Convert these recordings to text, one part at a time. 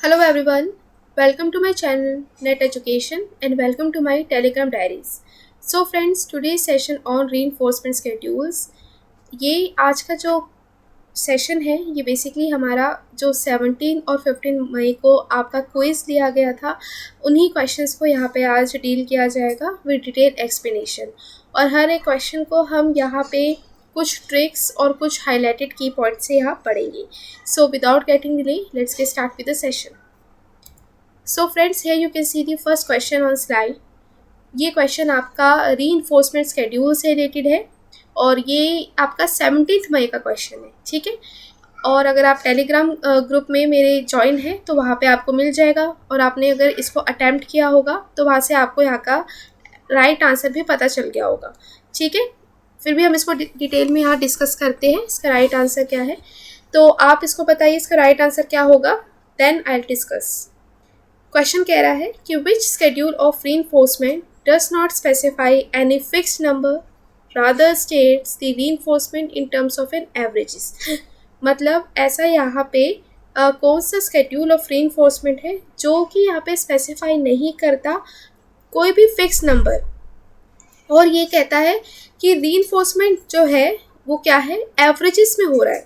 Hello everyone, welcome to my channel Net Education and welcome to my Telegram Diaries. So friends, today's session on reinforcement schedules. ये आज का जो session है ये basically हमारा जो 17 और 15 मई को आपका क्विज लिया गया था उन्हीं क्वेश्चंस को यहाँ पे आज डील किया जाएगा विद डिटेल एक्सप्लेनेशन और हर एक क्वेश्चन को हम यहाँ पे कुछ ट्रिक्स और कुछ हाईलाइटेड की पॉइंट से यहाँ पढ़ेंगे. So without getting delay let's get start with the session. So friends, here you can see the first question on slide. ये क्वेश्चन आपका रीइंफोर्समेंट शेड्यूल से रिलेटेड है और ये आपका 17 मई का क्वेश्चन है. ठीक है, और अगर आप टेलीग्राम ग्रुप में मेरे ज्वाइन हैं तो वहाँ पे आपको मिल जाएगा और आपने अगर इसको अटैम्प्ट किया होगा तो वहाँ से आपको यहाँ का राइट आंसर भी पता चल गया होगा. ठीक है, फिर भी हम इसको डिटेल में यहाँ डिस्कस करते हैं इसका राइट आंसर क्या है. तो आप इसको बताइए इसका राइट आंसर क्या होगा, then I will discuss. Question कह रहा है कि which schedule of reinforcement does not specify any fixed number rather states the reinforcement in terms of an averages. मतलब ऐसा यहाँ पे कौन सा स्केड्यूल ऑफ रीइंफोर्समेंट है जो कि यहाँ पे स्पेसिफाई नहीं करता कोई भी फिक्स नंबर और ये कहता है कि रीइंफोर्समेंट जो है वो क्या है, एवरेजेस में हो रहा है.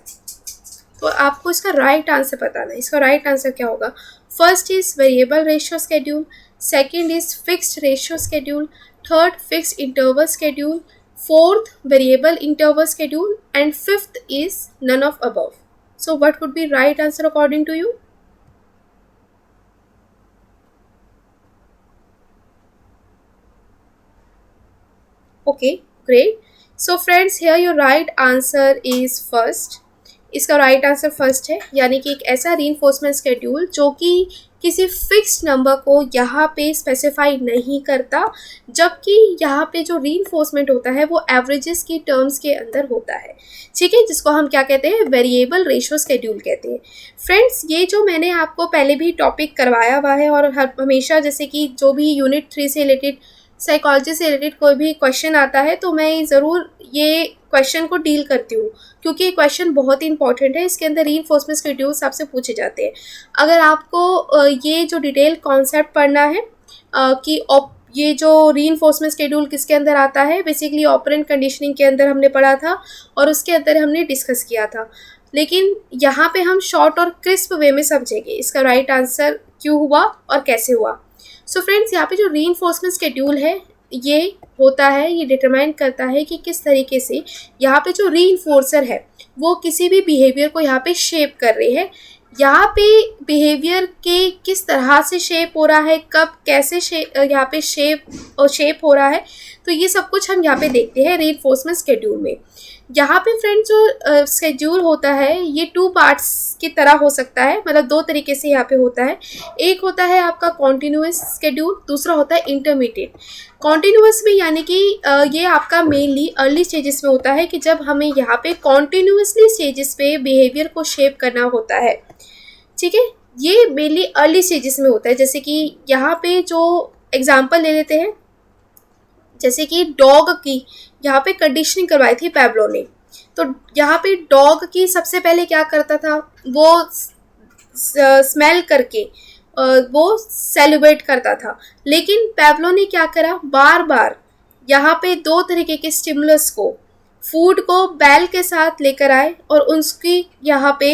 तो आपको इसका राइट आंसर बताना है. इसका राइट आंसर क्या होगा? First is variable ratio schedule, second is fixed ratio schedule, third fixed interval schedule, fourth variable interval schedule and fifth is none of above. So what would be right answer according to you? Okay, great. So friends, here your right answer is first. इसका right answer first है, यानी कि एक ऐसा reinforcement schedule जो कि किसी fixed number को यहाँ पे स्पेसिफाई नहीं करता, जबकि यहाँ पे जो रीइंफोर्समेंट होता है वो एवरेजेस की टर्म्स के अंदर होता है. ठीक है, जिसको हम क्या कहते हैं, वेरिएबल रेशियो स्केड्यूल कहते हैं. फ्रेंड्स, ये जो मैंने आपको पहले भी टॉपिक करवाया हुआ है और हमेशा जैसे कि जो भी यूनिट 3 से रिलेटेड साइकोलॉजी से रिलेटेड कोई भी क्वेश्चन आता है तो मैं ज़रूर ये क्वेश्चन को डील करती हूँ क्योंकि ये क्वेश्चन बहुत ही इंपॉर्टेंट है. इसके अंदर रीइंफोर्समेंट शेड्यूल्स आपसे पूछे जाते हैं. अगर आपको ये जो डिटेल कॉन्सेप्ट पढ़ना है कि ये जो रीइंफोर्समेंट शेड्यूल किसके अंदर आता है, बेसिकली ऑपरेंट कंडीशनिंग के अंदर हमने पढ़ा था और उसके अंदर हमने डिस्कस किया था. लेकिन यहाँ पे हम शॉर्ट और क्रिस्प वे में समझेंगे इसका राइट आंसर क्यों हुआ और कैसे हुआ. सो फ्रेंड्स, यहाँ पे जो रीइंफोर्समेंट शेड्यूल है ये होता है, ये डिटरमाइन करता है कि किस तरीके से यहाँ पे जो रीइंफोर्सर है वो किसी भी बिहेवियर को यहाँ पे शेप कर रहे हैं. यहाँ पे बिहेवियर के किस तरह से शेप हो रहा है, कब कैसे यहाँ पे शेप हो रहा है, तो ये सब कुछ हम यहाँ पे देखते हैं रीइंफोर्समेंट शेड्यूल में. यहाँ पे फ्रेंड्स जो शेड्यूल होता है ये 2 पार्ट्स की तरह हो सकता है, मतलब 2 तरीके से यहाँ पे होता है. एक होता है आपका कॉन्टिन्यूस शेड्यूल, दूसरा होता है इंटरमीडिएट. कॉन्टिन्यूस में यानी कि ये आपका मेनली अर्ली स्टेजेस में होता है कि जब हमें यहाँ पे कॉन्टिन्यूसली स्टेजेस पे बिहेवियर को शेप करना होता है. ठीक है, ये मेनली अर्ली स्टेजेस में होता है. जैसे कि यहाँ पे जो एग्जाम्पल ले लेते हैं, जैसे कि डॉग की यहाँ पे कंडीशनिंग करवाई थी पैब्लो ने. तो यहाँ पे डॉग की सबसे पहले क्या करता था, वो स्मेल करके वो सेलिब्रेट करता था. लेकिन पैब्लो ने क्या करा, बार बार यहाँ पे 2 तरीके के स्टिमुलस को, फूड को बैल के साथ लेकर आए और उसकी यहाँ पे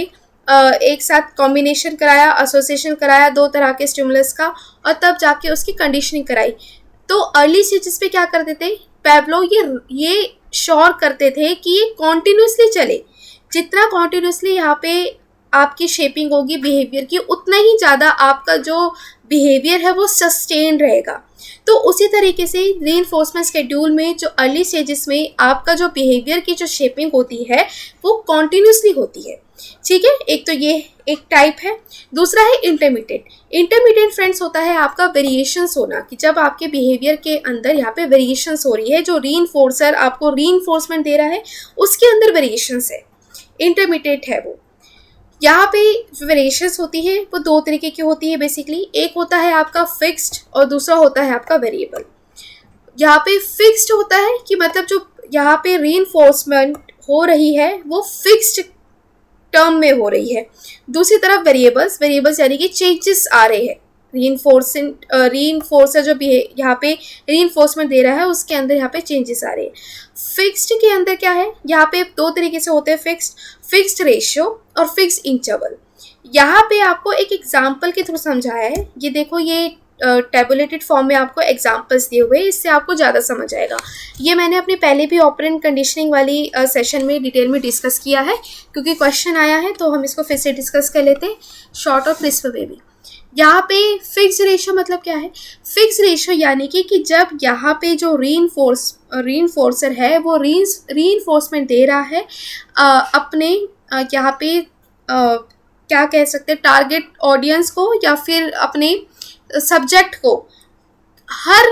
एक साथ कॉम्बिनेशन कराया, एसोसिएशन कराया 2 तरह के स्टिमुलस का और तब जाके उसकी कंडीशनिंग कराई. तो अर्ली स्टेजेस पे क्या करते थे पैब्लो, ये श्योर करते थे कि ये कॉन्टिन्यूसली चले. जितना कॉन्टिन्यूसली यहाँ पे आपकी शेपिंग होगी बिहेवियर की, उतना ही ज़्यादा आपका जो बिहेवियर है वो सस्टेन रहेगा. तो उसी तरीके से रीइंफोर्समेंट शेड्यूल में जो अर्ली स्टेजेस में आपका जो बिहेवियर की जो शेपिंग होती है वो कॉन्टिन्यूसली होती है. ठीक है, एक तो ये एक टाइप है. दूसरा है इंटरमीडिएट. इंटरमीडिएट फ्रेंड्स होता है आपका वेरिएशंस होना, कि जब आपके बिहेवियर के अंदर यहाँ पे वेरिएशंस हो रही है, जो रीइंफोर्सर आपको रीइंफोर्समेंट दे रहा है उसके अंदर वेरिएशंस है, इंटरमीडिएट है वो. यहाँ पे वेरिएशंस होती है वो 2 तरीके की होती है बेसिकली. एक होता है आपका फिक्स्ड और दूसरा होता है आपका वेरिएबल. यहाँ पे फिक्स्ड होता है कि मतलब जो यहाँ पे रीइंफोर्समेंट हो रही है वो फिक्स्ड टर्म में हो रही है। दूसरी तरफ वेरिएबल्स यानी कि चेंजेस आ रहे हैं। रीइंफोर्सर जो भी है यहाँ पे रीइंफोर्समेंट दे रहा है उसके अंदर यहाँ पे चेंजेस आ रहे हैं। फिक्स्ड के अंदर क्या है, यहाँ पे दो तरीके से होते हैं, फिक्स्ड रेशियो और फिक्स्ड इंटरवल। यहाँ पे आपको एक एग्जाम्पल के थ्रू समझाया है। ये देखो, ये टेबुलेटेड फॉर्म में आपको एग्जांपल्स दिए हुए हैं, इससे आपको ज़्यादा समझ आएगा। ये मैंने अपने पहले भी ऑपरेंट कंडीशनिंग वाली सेशन में डिटेल में डिस्कस किया है, क्योंकि क्वेश्चन आया है तो हम इसको फिर से डिस्कस कर लेते हैं शॉर्ट और क्रिस्प वे में। यहाँ पे फिक्स रेशियो मतलब क्या है? फिक्स रेशियो यानी कि जब यहाँ पे जो रीइंफोर्सर है वो रीइंफोर्समेंट दे रहा है अपने यहाँ पे क्या कह सकते हैं, टारगेट ऑडियंस को या फिर अपने सब्जेक्ट को, हर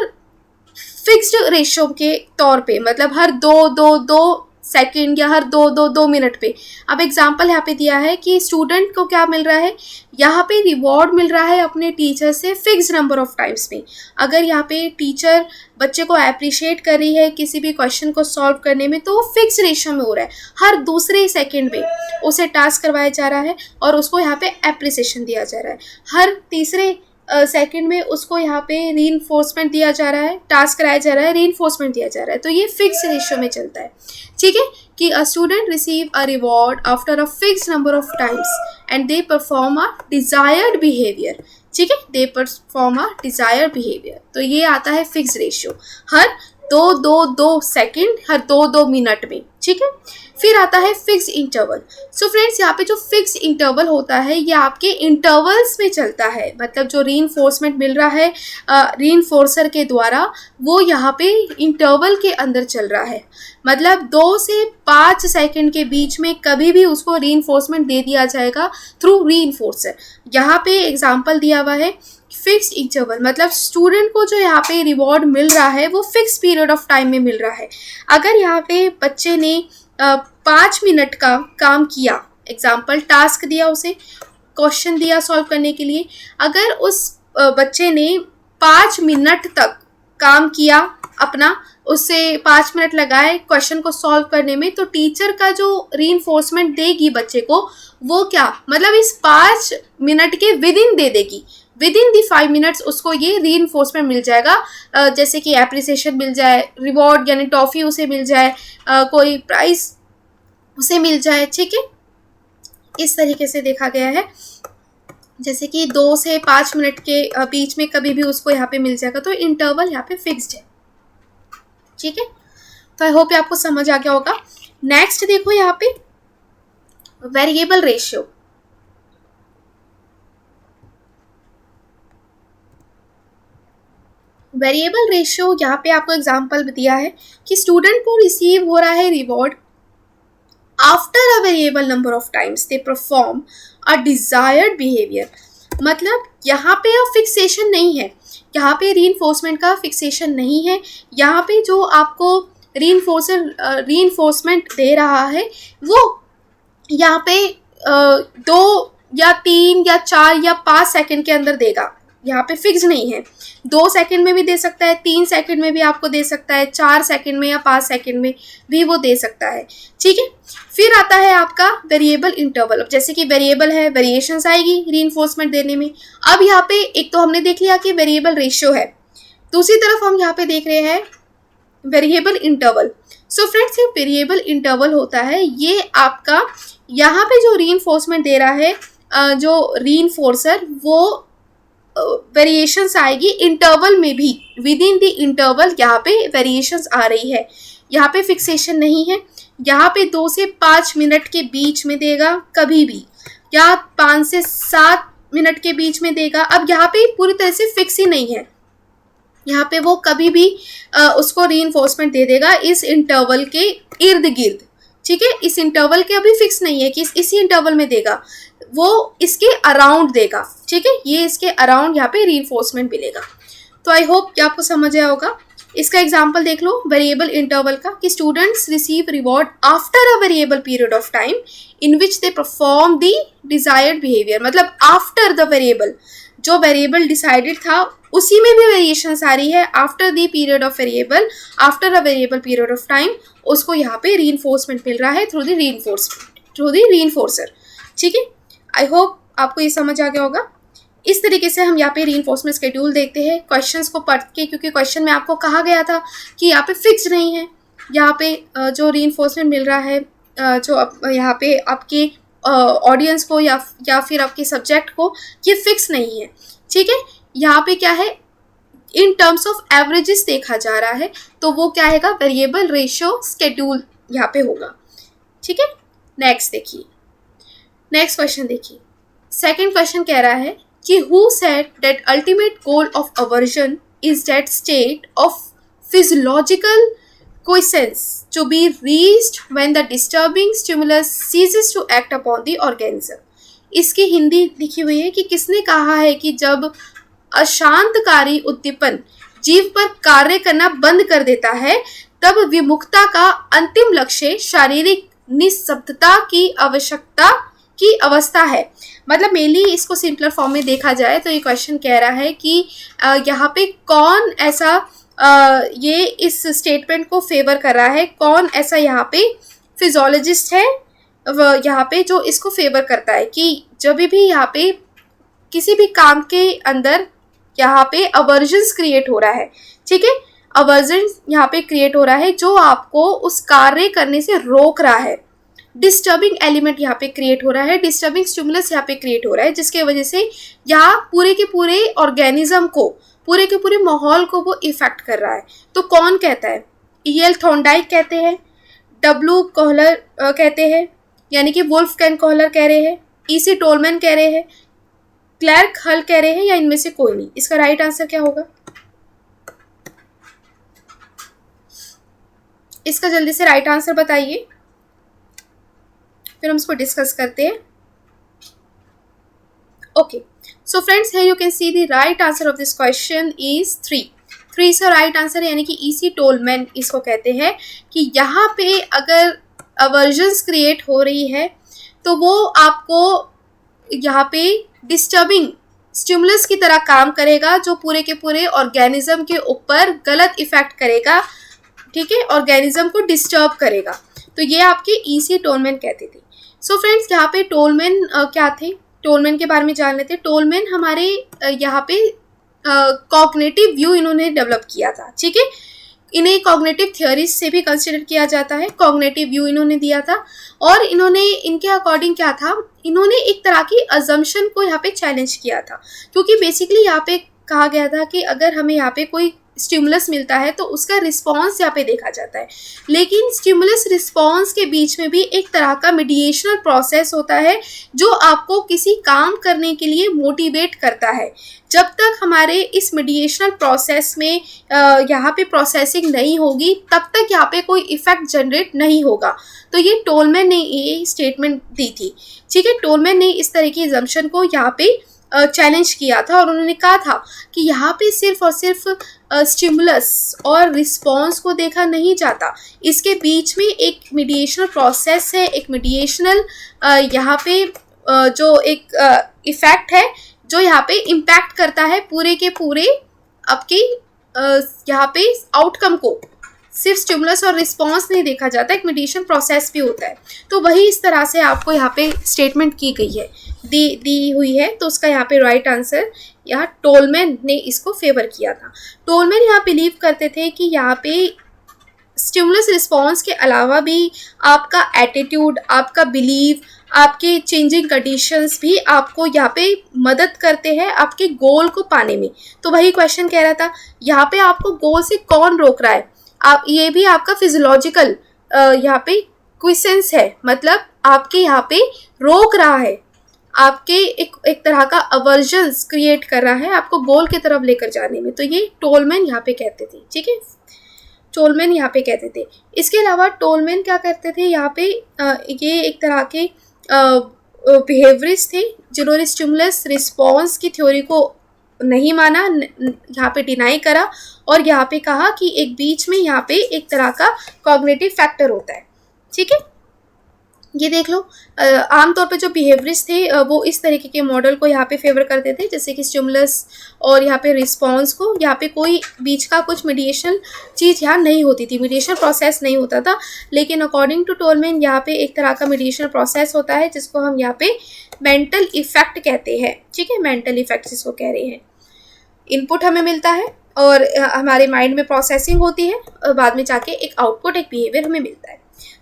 फिक्स्ड रेशियो के तौर पे, मतलब हर दो सेकंड या हर दो मिनट पे। अब एग्जांपल यहाँ पे दिया है कि स्टूडेंट को क्या मिल रहा है, यहाँ पे रिवॉर्ड मिल रहा है अपने टीचर से फिक्स नंबर ऑफ टाइम्स में। अगर यहाँ पे टीचर बच्चे को अप्रिशिएट कर रही है किसी भी क्वेश्चन को सॉल्व करने में, तो वो फिक्स रेशियो में हो रहा है। हर दूसरे सेकंड में उसे टास्क करवाया जा रहा है और उसको यहाँ पे एप्रिसिएशन दिया जा रहा है। हर तीसरे सेकंड में उसको यहाँ पे रीइंफोर्समेंट दिया जा रहा है, टास्क कराया जा रहा है, रीइंफोर्समेंट दिया जा रहा है। तो ये फिक्स रेशियो में चलता है, ठीक है, कि a student receive a reward after a fix number of times and they perform a desired behaviour, ठीक है, they perform a desired behaviour. तो ये आता है फिक्स रेशियो, हर दो सेकंड, हर दो मिनट में, ठीक है। फिर आता है फिक्स इंटरवल। सो फ्रेंड्स, यहाँ पे जो फिक्स इंटरवल होता है ये आपके इंटरवल्स में चलता है, मतलब जो रीइंफोर्समेंट मिल रहा है रीइंफोर्सर के द्वारा, वो यहाँ पे इंटरवल के अंदर चल रहा है। मतलब 2 से 5 सेकंड के बीच में कभी भी उसको रीइंफोर्समेंट दे दिया जाएगा थ्रू रीइंफोर्सर। यहाँ पे एग्जाम्पल दिया हुआ है फिक्स्ड इंटरवल, मतलब स्टूडेंट को जो यहाँ पे रिवॉर्ड मिल रहा है वो फिक्स पीरियड ऑफ टाइम में मिल रहा है। अगर यहाँ पे बच्चे ने 5 मिनट का काम किया, एग्जाम्पल टास्क दिया, उसे क्वेश्चन दिया सॉल्व करने के लिए, अगर उस बच्चे ने 5 मिनट तक काम किया अपना, उससे 5 मिनट लगाए क्वेश्चन को सॉल्व करने में, तो टीचर का जो रीइंफोर्समेंट देगी बच्चे को, वो क्या, मतलब इस 5 मिनट के विद इन दे देगी। विद इन दी 5 मिनट्स उसको ये रीइंफोर्समेंट मिल जाएगा, जैसे कि एप्रिसिएशन मिल जाए, रिवॉर्ड यानी टॉफ़ी उसे मिल जाए, कोई प्राइस उसे मिल जाए, ठीक है। इस तरीके से देखा गया है, जैसे कि 2 से 5 मिनट के बीच में कभी भी उसको यहाँ पे मिल जाएगा। तो इंटरवल यहाँ पे फिक्स्ड है, ठीक है। तो आई होप आपको समझ आ गया होगा। नेक्स्ट देखो यहाँ पे वेरिएबल रेशियो। वेरिएबल रेशियो यहाँ पे आपको एग्जांपल दिया है कि स्टूडेंट को रिसीव हो रहा है reward after a variable number of times they perform a desired behaviour. मतलब यहाँ पे अब फिक्सेशन नहीं है, यहाँ पे रीइंफोर्समेंट का फिक्सेशन नहीं है। यहाँ पे जो आपको रीइंफोर्समेंट दे रहा है वो यहाँ पे 2 या 3 या 4 या 5 सेकंड के अंदर देगा। यहाँ पे फिक्स नहीं है, 2 सेकंड में भी दे सकता है, 3 सेकंड में भी आपको दे सकता है, 4 सेकंड में या 5 सेकंड में भी वो दे सकता है, ठीक है। फिर आता है आपका वेरिएबल इंटरवल। अब जैसे कि वेरिएबल है, वेरिएशंस आएगी रीइंफोर्समेंट देने में। अब यहाँ पे एक तो हमने देख लिया कि वेरिएबल रेशियो है, दूसरी तरफ हम यहाँ पे देख रहे हैं वेरिएबल इंटरवल। सो फ्रेंड्स, ये वेरिएबल इंटरवल होता है, ये आपका यहाँ पे जो रीइंफोर्समेंट दे रहा है जो रीइंफोर्सर, वो वेरिएशंस आएगी इंटरवल में भी, विद इन द इंटरवल यहाँ पे वेरिएशंस आ रही है। यहाँ पे फिक्सेशन नहीं है, यहाँ पे 2 से 5 मिनट के बीच में देगा कभी भी, या 5 से 7 मिनट के बीच में देगा। अब यहाँ पे पूरी तरह से फिक्स ही नहीं है, यहाँ पे वो कभी भी उसको रीइंफोर्समेंट दे देगा इस इंटरवल के इर्द गिर्द, ठीक है। इस इंटरवल के अभी फिक्स नहीं है कि इसी इंटरवल में देगा, वो इसके अराउंड देगा, ठीक है। ये इसके अराउंड यहाँ पे रीइंफोर्समेंट मिलेगा। तो आई होप कि आपको समझ आया होगा। इसका एग्जांपल देख लो वेरिएबल इंटरवल का, कि students receive reward after a variable period of time in which they perform the desired behaviour. मतलब आफ्टर द वेरिएबल, जो वेरिएबल डिसाइडेड था उसी में भी वेरिएशंस आ रही है, after the period of variable, after a variable period of time उसको यहाँ पे रीइंफोर्समेंट मिल रहा है थ्रू द रीइंफोर्सर। ठीक है, आई होप आपको ये समझ आ गया होगा। इस तरीके से हम यहाँ पे रीइंफोर्समेंट स्केड्यूल देखते हैं क्वेश्चंस को पढ़ के, क्योंकि क्वेश्चन में आपको कहा गया था कि यहाँ पे फिक्स नहीं है, यहाँ पे जो रीइंफोर्समेंट मिल रहा है जो यहाँ पे आपके ऑडियंस को या फिर आपके सब्जेक्ट को, ये फिक्स नहीं है। ठीक है, यहाँ पे क्या है, इन टर्म्स ऑफ एवरेजेस देखा जा रहा है, तो वो क्या है, वेरिएबल रेशियो स्केड्यूल यहाँ पे होगा। ठीक है, नेक्स्ट देखिए, नेक्स्ट क्वेश्चन देखिए। सेकंड क्वेश्चन कह रहा है कि who said that ultimate goal of aversion is that state of physiological quiescence to be reached when the disturbing stimulus ceases to act upon the organism. इसकी हिंदी लिखी हुई है कि किसने कहा है कि जब अशांतकारी उद्दीपन जीव पर कार्य करना बंद कर देता है, तब विमुखता का अंतिम लक्ष्य शारीरिक निस्तब्धता की आवश्यकता की अवस्था है। मतलब मेनली इसको सिंपलर फॉर्म में देखा जाए तो ये क्वेश्चन कह रहा है कि यहाँ पे कौन ऐसा ये इस स्टेटमेंट को फेवर कर रहा है, कौन ऐसा यहाँ पे फिजियोलॉजिस्ट है यहाँ पे जो इसको फेवर करता है कि जब भी यहाँ पे किसी भी काम के अंदर यहाँ पे अवर्जन्स क्रिएट हो रहा है। ठीक है, अवर्जन यहाँ पे क्रिएट हो रहा है जो आपको उस कार्य करने से रोक रहा है। डिस्टर्बिंग एलिमेंट यहाँ पे क्रिएट हो रहा है, डिस्टर्बिंग स्टिमुलस यहाँ पे क्रिएट हो रहा है, जिसके वजह से यहाँ पूरे के पूरे ऑर्गेनिज्म को, पूरे के पूरे माहौल को वो इफेक्ट कर रहा है। तो कौन कहता है? E.L. थॉर्नडाइक कहते हैं, W. कोहलर कहते हैं, यानी कि वुल्फगैंग कोहलर कह रहे हैं, E.C. टोलमैन कह रहे हैं, क्लैर्क हल कह रहे हैं, या इनमें से कोई नहीं। इसका राइट आंसर क्या होगा? इसका जल्दी से राइट आंसर बताइए, फिर हम इसको डिस्कस करते हैं। Okay, so friends, here you can see the right answer of this question is 3 इसका राइट आंसर है, यानी कि E.C. टोलमैन इसको कहते हैं कि यहाँ पे अगर अवर्जन्स क्रिएट हो रही है तो वो आपको यहाँ पे डिस्टर्बिंग स्टिमुलस की तरह काम करेगा, जो पूरे के पूरे ऑर्गेनिज्म के ऊपर गलत इफेक्ट करेगा। ठीक है, ऑर्गेनिज्म को डिस्टर्ब करेगा। तो ये आपके E.C. टोलमैन कहते थे। सो फ्रेंड्स, यहाँ पे टोलमैन क्या थे, टोलमैन के बारे में जान लेते हैं। टोलमैन हमारे यहाँ पे कॉग्निटिव व्यू इन्होंने डेवलप किया था। ठीक है, इन्हें कॉग्निटिव थ्योरीज से भी कंसिडर किया जाता है। कॉग्निटिव व्यू इन्होंने दिया था और इन्होंने इनके अकॉर्डिंग क्या था, इन्होंने एक तरह की अजम्पशन को यहाँ पे चैलेंज किया था, क्योंकि बेसिकली यहाँ पे कहा गया था कि अगर हमें यहाँ पे कोई स्टिमुलस मिलता है तो उसका रिस्पॉन्स यहाँ पे देखा जाता है, लेकिन स्टिमुलस रिस्पॉन्स के बीच में भी एक तरह का मीडिएशनल प्रोसेस होता है जो आपको किसी काम करने के लिए मोटिवेट करता है। जब तक हमारे इस मीडिएशनल प्रोसेस में यहाँ पे प्रोसेसिंग नहीं होगी, तब तक यहाँ पे कोई इफेक्ट जनरेट नहीं होगा। तो ये टोलमैन ने ये स्टेटमेंट दी थी। ठीक है, टोलमैन ने इस तरह की असम्पशन को यहाँ पे चैलेंज किया था और उन्होंने कहा था कि यहाँ पे सिर्फ और सिर्फ स्टिमुलस और रिस्पॉन्स को देखा नहीं जाता, इसके बीच में एक मीडिएशनल प्रोसेस है, एक मीडिएशनल यहाँ पे जो एक इफेक्ट है जो यहाँ पे इम्पैक्ट करता है पूरे के पूरे आपके यहाँ पे आउटकम को। सिर्फ स्टिमुलस और रिस्पॉन्स नहीं देखा जाता, एक मीडिएशन प्रोसेस भी होता है। तो वही इस तरह से आपको यहाँ पे स्टेटमेंट की गई है, दी हुई है। तो उसका यहाँ पे राइट आंसर, यहाँ टोलमैन ने इसको फेवर किया था। टोलमैन यहाँ बिलीव करते थे कि यहाँ पे स्टिमुलस रिस्पॉन्स के अलावा भी आपका एटीट्यूड, आपका बिलीव, आपके चेंजिंग कंडीशंस भी आपको यहाँ पे मदद करते हैं आपके गोल को पाने में। तो वही क्वेश्चन कह रहा था, यहाँ पे आपको गोल से कौन रोक रहा है? आप, ये भी आपका फिजियोलॉजिकल यहाँ पे क्विसेंस है, मतलब आपके यहाँ पे रोक रहा है, आपके एक तरह का अवर्जन्स क्रिएट कर रहा है आपको गोल की तरफ लेकर जाने में। तो ये टोलमैन यहाँ पे कहते थे। ठीक है, टोलमैन यहाँ पे कहते थे। इसके अलावा टोलमैन क्या करते थे, यहाँ पे ये एक तरह के बिहेवियरिस्ट थे जिन्होंने स्टिमुलस रिस्पॉन्स की थ्योरी को नहीं माना, यहाँ पे डिनाई करा और यहाँ पे कहा कि एक बीच में यहाँ पे एक तरह का कॉग्निटिव फैक्टर होता है। ठीक है, ये देख लो, आमतौर पे जो बिहेवियरिस्ट थे वो इस तरीके के मॉडल को यहाँ पे फेवर करते थे, जैसे कि स्टिमुलस और यहाँ पे रिस्पॉन्स को, यहाँ पे कोई बीच का कुछ मीडिएशन चीज़ यहाँ नहीं होती थी, मीडिएशन प्रोसेस नहीं होता था। लेकिन अकॉर्डिंग टू टोलमैन यहाँ पे एक तरह का मीडिएशन प्रोसेस होता है जिसको हम यहाँ पे मेंटल इफेक्ट कहते हैं। ठीक है, मेंटल इफेक्ट जिसको कह रहे हैं। इनपुट हमें मिलता है और हमारे माइंड में प्रोसेसिंग होती है और बाद में जाके एक आउटपुट, एक बिहेवियर हमें मिलता है।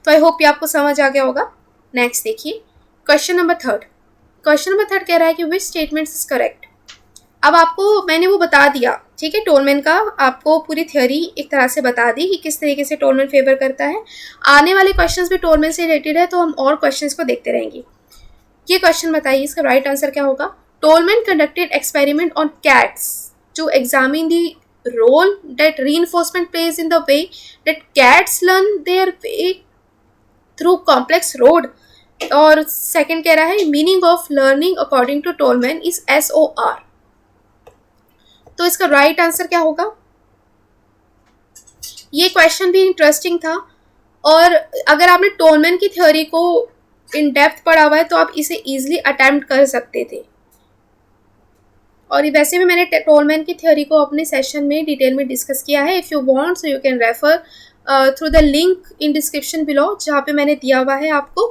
तो आई होप ये आपको समझ आ गया होगा। नेक्स्ट देखिए, question number third. Question number third कह रहा है कि विच स्टेटमेंट इज करेक्ट। अब आपको मैंने वो बता दिया, ठीक है, टोलमैन का आपको पूरी थ्योरी एक तरह से बता दी कि किस तरीके से टोलमैन फेवर करता है। आने वाले क्वेश्चंस भी टोलमैन से रिलेटेड है, तो हम और क्वेश्चंस को देखते रहेंगे। ये क्वेश्चन बताइए, इसका राइट आंसर क्या होगा। Tolman conducted experiment on cats to examine the role that reinforcement plays in the way that cats learn their way through complex road। और सेकंड कह रहा है meaning of learning according to Tolman is SOR। तो इसका right answer क्या होगा। ये question भी इंटरेस्टिंग था, और अगर आपने टोलमैन की थ्योरी को इन डेप्थ पढ़ा हुआ है तो आप इसे इजीली अटेम्प्ट कर सकते थे। और वैसे भी मैंने टोलमैन की थ्योरी को अपने सेशन में डिटेल में डिस्कस किया है। If you want so you can refer through the link in description below, जहाँ पे मैंने दिया हुआ है आपको,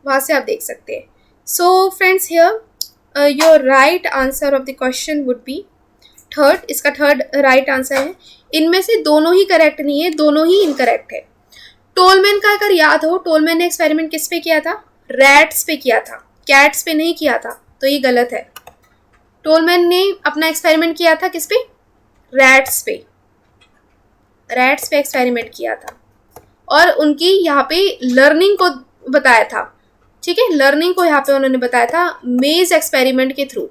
वहाँ से आप देख सकते हैं। सो friends, here your right answer of the question would be third. इसका थर्ड राइट आंसर है। इनमें से दोनों ही करेक्ट नहीं है, दोनों ही इनकरेक्ट है। टोलमैन का अगर याद हो, टोलमैन ने एक्सपेरिमेंट किस पे किया था, रैट्स पे किया था, कैट्स पे नहीं किया था, तो ये गलत है। टोलमैन ने अपना एक्सपेरिमेंट किया था किस पे, रैट्स पे, रैट्स पे एक्सपेरिमेंट किया था, और उनकी यहाँ पे लर्निंग को बताया था। ठीक है, लर्निंग को यहाँ पे उन्होंने बताया था मेज एक्सपेरिमेंट के थ्रू।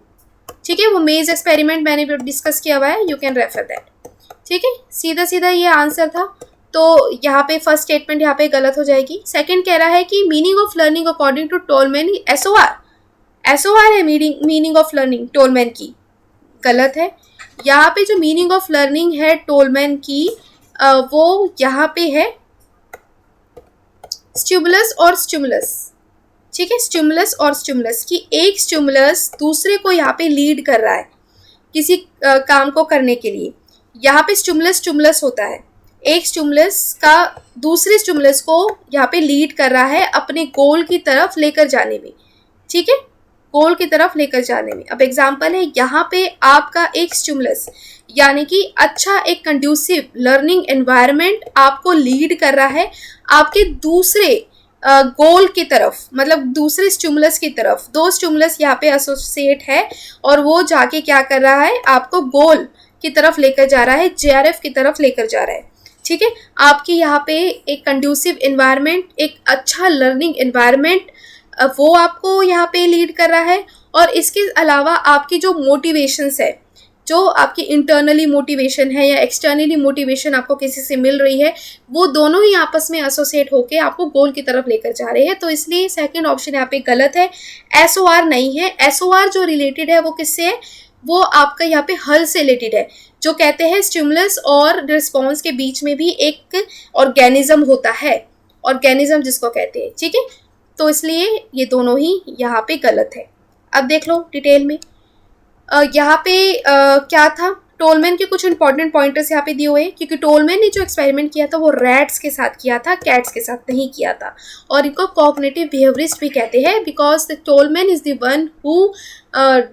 ठीक है, वो मेज एक्सपेरिमेंट मैंने डिस्कस किया हुआ है, यू कैन रेफर दैट। ठीक है, सीधा सीधा ये आंसर था। तो यहाँ पे फर्स्ट स्टेटमेंट यहाँ पे गलत हो जाएगी। सेकंड कह रहा है कि meaning of learning according to Tolman SOR। SOR है मीनिंग ऑफ लर्निंग टोलमैन की, गलत है। यहाँ पे जो मीनिंग ऑफ लर्निंग है टोलमैन की वो यहाँ पे है स्टिमुलस और स्टिमुलस। ठीक है, स्टिमुलस और स्टिमुलस की, एक स्टिमुलस दूसरे को यहाँ पे लीड कर रहा है किसी काम को करने के लिए। यहाँ पे स्टिमुलस होता है, एक स्टिमुलस का दूसरे स्टिमुलस को यहाँ पे लीड कर रहा है अपने गोल की तरफ लेकर जाने में। ठीक है, गोल की तरफ लेकर जाने में। अब एग्जाम्पल है, यहाँ पे आपका एक स्टिमुलस यानी कि अच्छा एक कंड्यूसिव लर्निंग एनवायरनमेंट आपको लीड कर रहा है आपके दूसरे गोल की तरफ, मतलब दूसरे स्टिमुलस की तरफ। दो स्टिमुलस यहाँ पे एसोसिएट है और वो जाके क्या कर रहा है, आपको गोल की तरफ लेकर जा रहा है, JRF की तरफ लेकर जा रहा है। ठीक है, आपकी यहाँ पे एक कंड्यूसिव एनवायरनमेंट, एक अच्छा लर्निंग एनवायरनमेंट वो आपको यहाँ पे लीड कर रहा है। और इसके अलावा आपकी जो मोटिवेशंस है, जो आपकी इंटरनली मोटिवेशन है या एक्सटर्नली मोटिवेशन आपको किसी से मिल रही है, वो दोनों ही आपस में एसोसिएट होके आपको गोल की तरफ लेकर जा रहे हैं। तो इसलिए सेकंड ऑप्शन यहाँ पे गलत है, SOR नहीं है। SOR जो रिलेटेड है वो किससे है, वो आपका यहाँ पे हल से रिलेटेड है, जो कहते हैं स्टिमुलस और रिस्पॉन्स के बीच में भी एक ऑर्गेनिज्म होता है, ऑर्गेनिज्म जिसको कहते हैं। ठीक है, तो इसलिए ये दोनों ही यहाँ पे गलत है। अब देख लो डिटेल में, यहाँ पे क्या था, टोलमैन के कुछ इंपॉर्टेंट पॉइंटर्स यहाँ पे दिए हुए हैं, क्योंकि टोलमैन ने जो एक्सपेरिमेंट किया था वो रैट्स के साथ किया था, कैट्स के साथ नहीं किया था। और इनको कॉग्निटिव बिहेवियरिस्ट भी कहते हैं, because the Tolman is the one who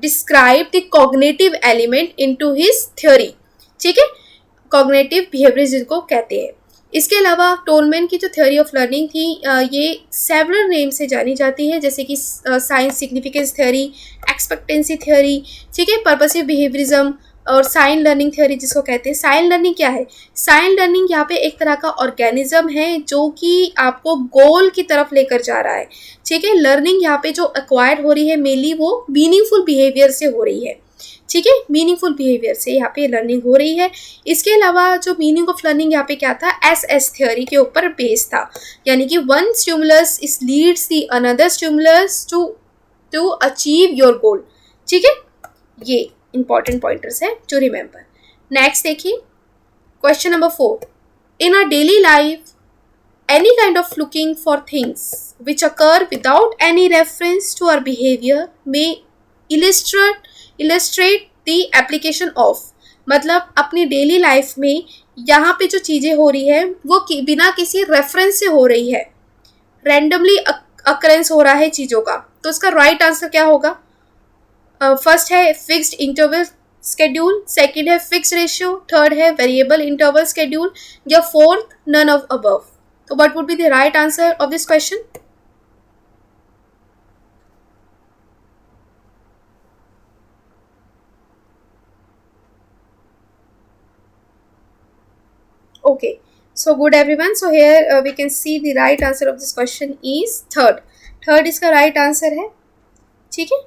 describe the cognitive element into his theory. ठीक है, कॉग्निटिव बिहेवियरिस्ट जिनको कहते हैं। इसके अलावा टोलमैन की जो थ्योरी ऑफ लर्निंग थी ये सेवरल नेम से जानी जाती है, जैसे कि science significance theory, expectancy theory, ठीक है, पर्पसिव बिहेवियरिज्म और साइन लर्निंग थ्योरी जिसको कहते हैं। साइन लर्निंग क्या है, साइन लर्निंग यहाँ पे एक तरह का ऑर्गेनिज्म है जो कि आपको गोल की तरफ लेकर जा रहा है। ठीक है, लर्निंग यहाँ पे जो एक्वायर्ड हो रही है मेनली वो मीनिंगफुल बिहेवियर से हो रही है। ठीक है, मीनिंगफुल बिहेवियर से यहाँ पे लर्निंग हो रही है। इसके अलावा जो मीनिंग ऑफ लर्निंग यहाँ पे क्या था, SS थ्योरी के ऊपर बेस था, यानी कि one stimulus is leads the another stimulus to achieve your goal. ठीक है, ये इंपॉर्टेंट पॉइंटर्स है जो रिमेंबर। नेक्स्ट देखिए question number 4। In our daily life any kind of looking for things which occur without any reference to our behavior may illustrate the application of, मतलब अपनी daily life में यहाँ पे जो चीज़ें हो रही है वो बिना किसी रेफरेंस से हो रही है, रैंडमली अकरेंस हो रहा है चीज़ों का। तो उसका राइट आंसर क्या होगा? फर्स्ट है फिक्स्ड इंटरवल स्केड्यूल, सेकंड है फिक्स्ड रेशियो, थर्ड है वेरिएबल इंटरवल स्केड्यूल, या फोर्थ नन ऑफ अबव। तो what would be the right answer of this question? Okay, so good everyone. So here we can see the right answer of this question is third. Third इसका right answer है, ठीक है,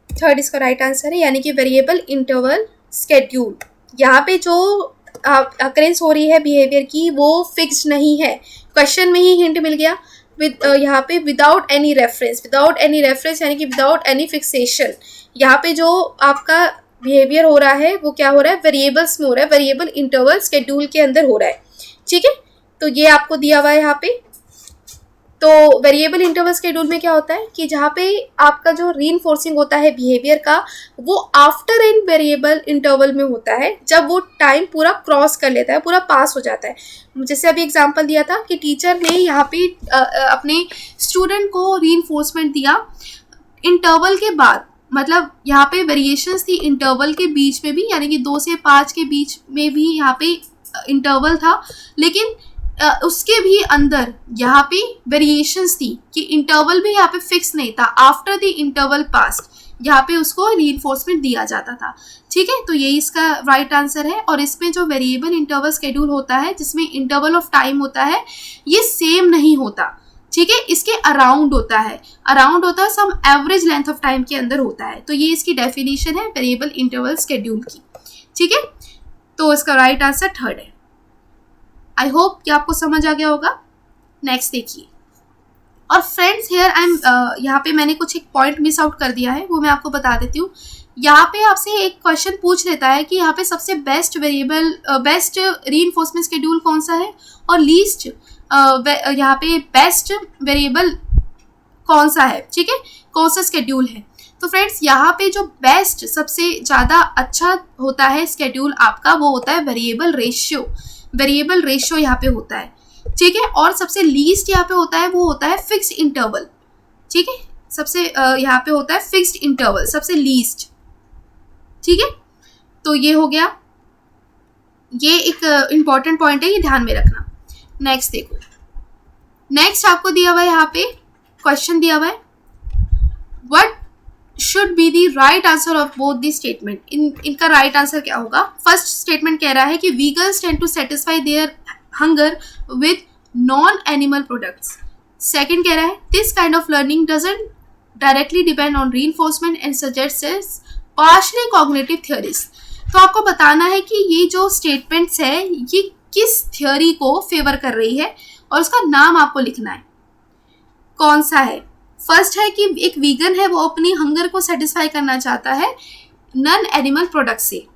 third इसका right answer है, यानी कि variable interval schedule. यहाँ पे जो अकरेंस हो रही है बिहेवियर की वो फिक्स्ड नहीं है, क्वेश्चन में ही हिंट मिल गया। विद यहाँ पे विदाउट एनी रेफरेंस यानी कि विदाउट एनी फिक्सेशन, यहाँ पे जो आपका बिहेवियर हो रहा है वो क्या हो रहा है? वेरिएबल्स में हो रहा है, वेरिएबल इंटरवल स्केड्यूल के अंदर हो रहा है, ठीक है। तो ये आपको दिया हुआ है यहाँ पे। तो वेरिएबल इंटरवल स्केड्यूल में क्या होता है कि जहाँ पे आपका जो रीइंफोर्सिंग होता है बिहेवियर का वो आफ्टर एन वेरिएबल इंटरवल में होता है, जब वो टाइम पूरा क्रॉस कर लेता है, पूरा पास हो जाता है। जैसे अभी एग्जांपल दिया था कि टीचर ने यहाँ पे अपने स्टूडेंट को रीइंफोर्समेंट दिया इंटरवल के बाद, मतलब यहाँ पे वेरिएशंस थी इंटरवल के बीच में भी, यानी कि 2 से 5 के बीच में भी यहाँ पे इंटरवल था, लेकिन उसके भी अंदर यहाँ पे वेरिएशंस थी कि इंटरवल भी यहाँ पे फिक्स नहीं था। आफ्टर द इंटरवल पास्ट यहाँ पे उसको रीइंफोर्समेंट दिया जाता था, ठीक है। तो यही इसका राइट आंसर है। और इसमें जो वेरिएबल इंटरवल स्केड्यूल होता है जिसमें इंटरवल ऑफ टाइम होता है ये सेम नहीं होता, ठीक है, इसके अराउंड होता है सम एवरेज लेंथ ऑफ टाइम के अंदर होता है। तो ये इसकी डेफिनेशन है वेरिएबल इंटरवल स्केड्यूल की, ठीक है। तो इसका राइट आंसर थर्ड है। आई होप कि आपको समझ आ गया होगा। नेक्स्ट देखिए, और फ्रेंड्स हेयर आई एम यहाँ पे मैंने कुछ एक पॉइंट मिस आउट कर दिया है, वो मैं आपको बता देती हूँ। यहाँ पे आपसे एक क्वेश्चन पूछ लेता है कि यहाँ पे सबसे बेस्ट रीइंफोर्समेंट स्केड्यूल कौन सा है और लीस्ट यहाँ पे बेस्ट वेरिएबल कौन सा है, ठीक है, कौन सा स्केड्यूल है। तो फ्रेंड्स यहाँ पे जो बेस्ट सबसे ज़्यादा अच्छा होता है स्केड्यूल आपका वो होता है वेरिएबल रेशियो यहाँ पे होता है, ठीक है। और सबसे लीस्ट यहाँ पे होता है वो होता है फिक्स्ड इंटरवल, ठीक है, सबसे यहाँ पे होता है फिक्स्ड इंटरवल सबसे लीस्ट, ठीक है। तो ये हो गया, ये एक इम्पॉर्टेंट पॉइंट है, ये ध्यान में रखना। नेक्स्ट देखो, नेक्स्ट आपको दिया हुआ है यहाँ पे क्वेश्चन दिया हुआ है what should be the right answer of both the statement. इनका राइट आंसर क्या होगा? फर्स्ट स्टेटमेंट कह रहा है कि vegans tend to satisfy their hunger with non animal products. Second कह रहा है this kind of learning doesn't directly depend on reinforcement and suggests partially cognitive theories. तो आपको बताना है कि ये जो स्टेटमेंट्स है ये किस थ्योरी को फेवर कर रही है और उसका नाम आपको लिखना है, कौन सा है। फर्स्ट है कि एक वीगन है वो अपनी हंगर को सेटिस्फाई करना चाहता है नॉन एनिमल प्रोडक्ट से।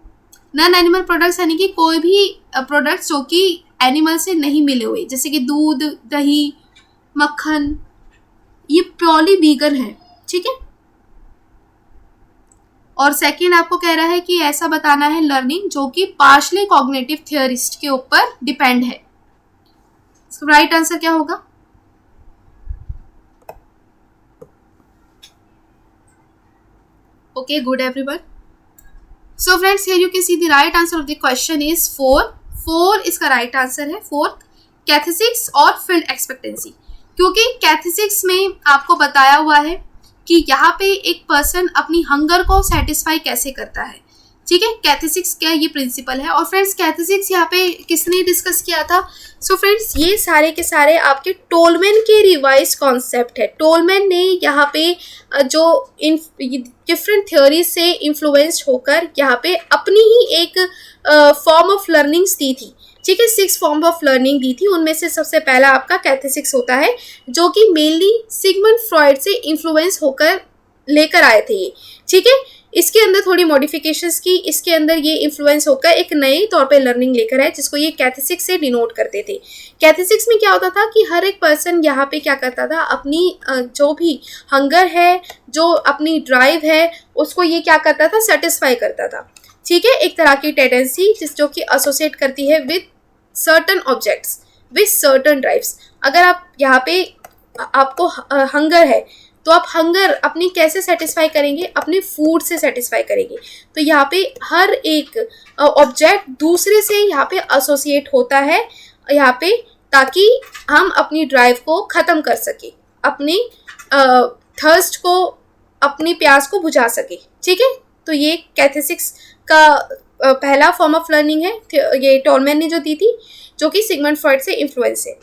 नॉन एनिमल प्रोडक्ट्स यानी कि कोई भी प्रोडक्ट्स जो कि एनिमल से नहीं मिले हुए, जैसे कि दूध, दही, मक्खन, ये प्योरली वीगन है, ठीक है। और सेकंड आपको कह रहा है कि ऐसा बताना है लर्निंग जो कि पार्शियली कॉग्निटिव थियरिस्ट के ऊपर डिपेंड है। राइट आंसर क्या होगा? Okay, good everyone. So friends, here you can see the right answer of the question is 4. 4 इसका right answer है, fourth, कैथेसिक्स और फील्ड एक्सपेक्टेंसी। क्योंकि कैथेसिक्स में आपको बताया हुआ है कि यहाँ पे एक पर्सन अपनी हंगर को सेटिस्फाई कैसे करता है, ठीक है। कैथेसिक्स क्या ये प्रिंसिपल है। और फ्रेंड्स कैथेसिक्स यहाँ पे किसने डिस्कस किया था? सो फ्रेंड्स ये सारे के सारे आपके टोलमैन के रिवाइज कॉन्सेप्ट है। टोलमैन ने यहाँ पे जो डिफरेंट थ्योरी से इन्फ्लुएंस्ड होकर यहाँ पे अपनी ही एक फॉर्म ऑफ लर्निंग्स दी थी, ठीक है। 6 फॉर्म ऑफ लर्निंग दी थी, उनमें से सबसे पहला आपका कैथेसिक्स होता है जो कि मेनली सिगमंड फ्रॉइड से इन्फ्लुएंस होकर लेकर आए थे ये, ठीक है। इसके अंदर थोड़ी मॉडिफिकेशंस की, इसके अंदर ये इन्फ्लुएंस होकर एक नए तौर पे लर्निंग लेकर आए, जिसको ये कैथेसिक्स से डिनोट करते थे। कैथेसिक्स में क्या होता था कि हर एक पर्सन यहाँ पे क्या करता था, अपनी जो भी हंगर है, जो अपनी ड्राइव है, उसको ये क्या करता था, सेटिस्फाई करता था। ठीक है, एक तरह की टेंडेंसी जो कि एसोसिएट करती है with certain objects, with certain drives. अगर आप यहाँ पे आपको हंगर है, तो आप हंगर अपनी कैसे सेटिस्फाई करेंगे, अपने फूड से सेटिस्फाई करेंगे। तो यहाँ पे हर एक ऑब्जेक्ट दूसरे से यहाँ पे एसोसिएट होता है यहाँ पे, ताकि हम अपनी ड्राइव को ख़त्म कर सके, अपनी थर्स्ट को, अपनी प्यास को बुझा सके। ठीक है, तो ये कैथेसिक्स का पहला फॉर्म ऑफ लर्निंग है, ये टॉलमैन ने जो दी थी, जो कि सिगमंड फ्रॉइड से इन्फ्लुएंस है।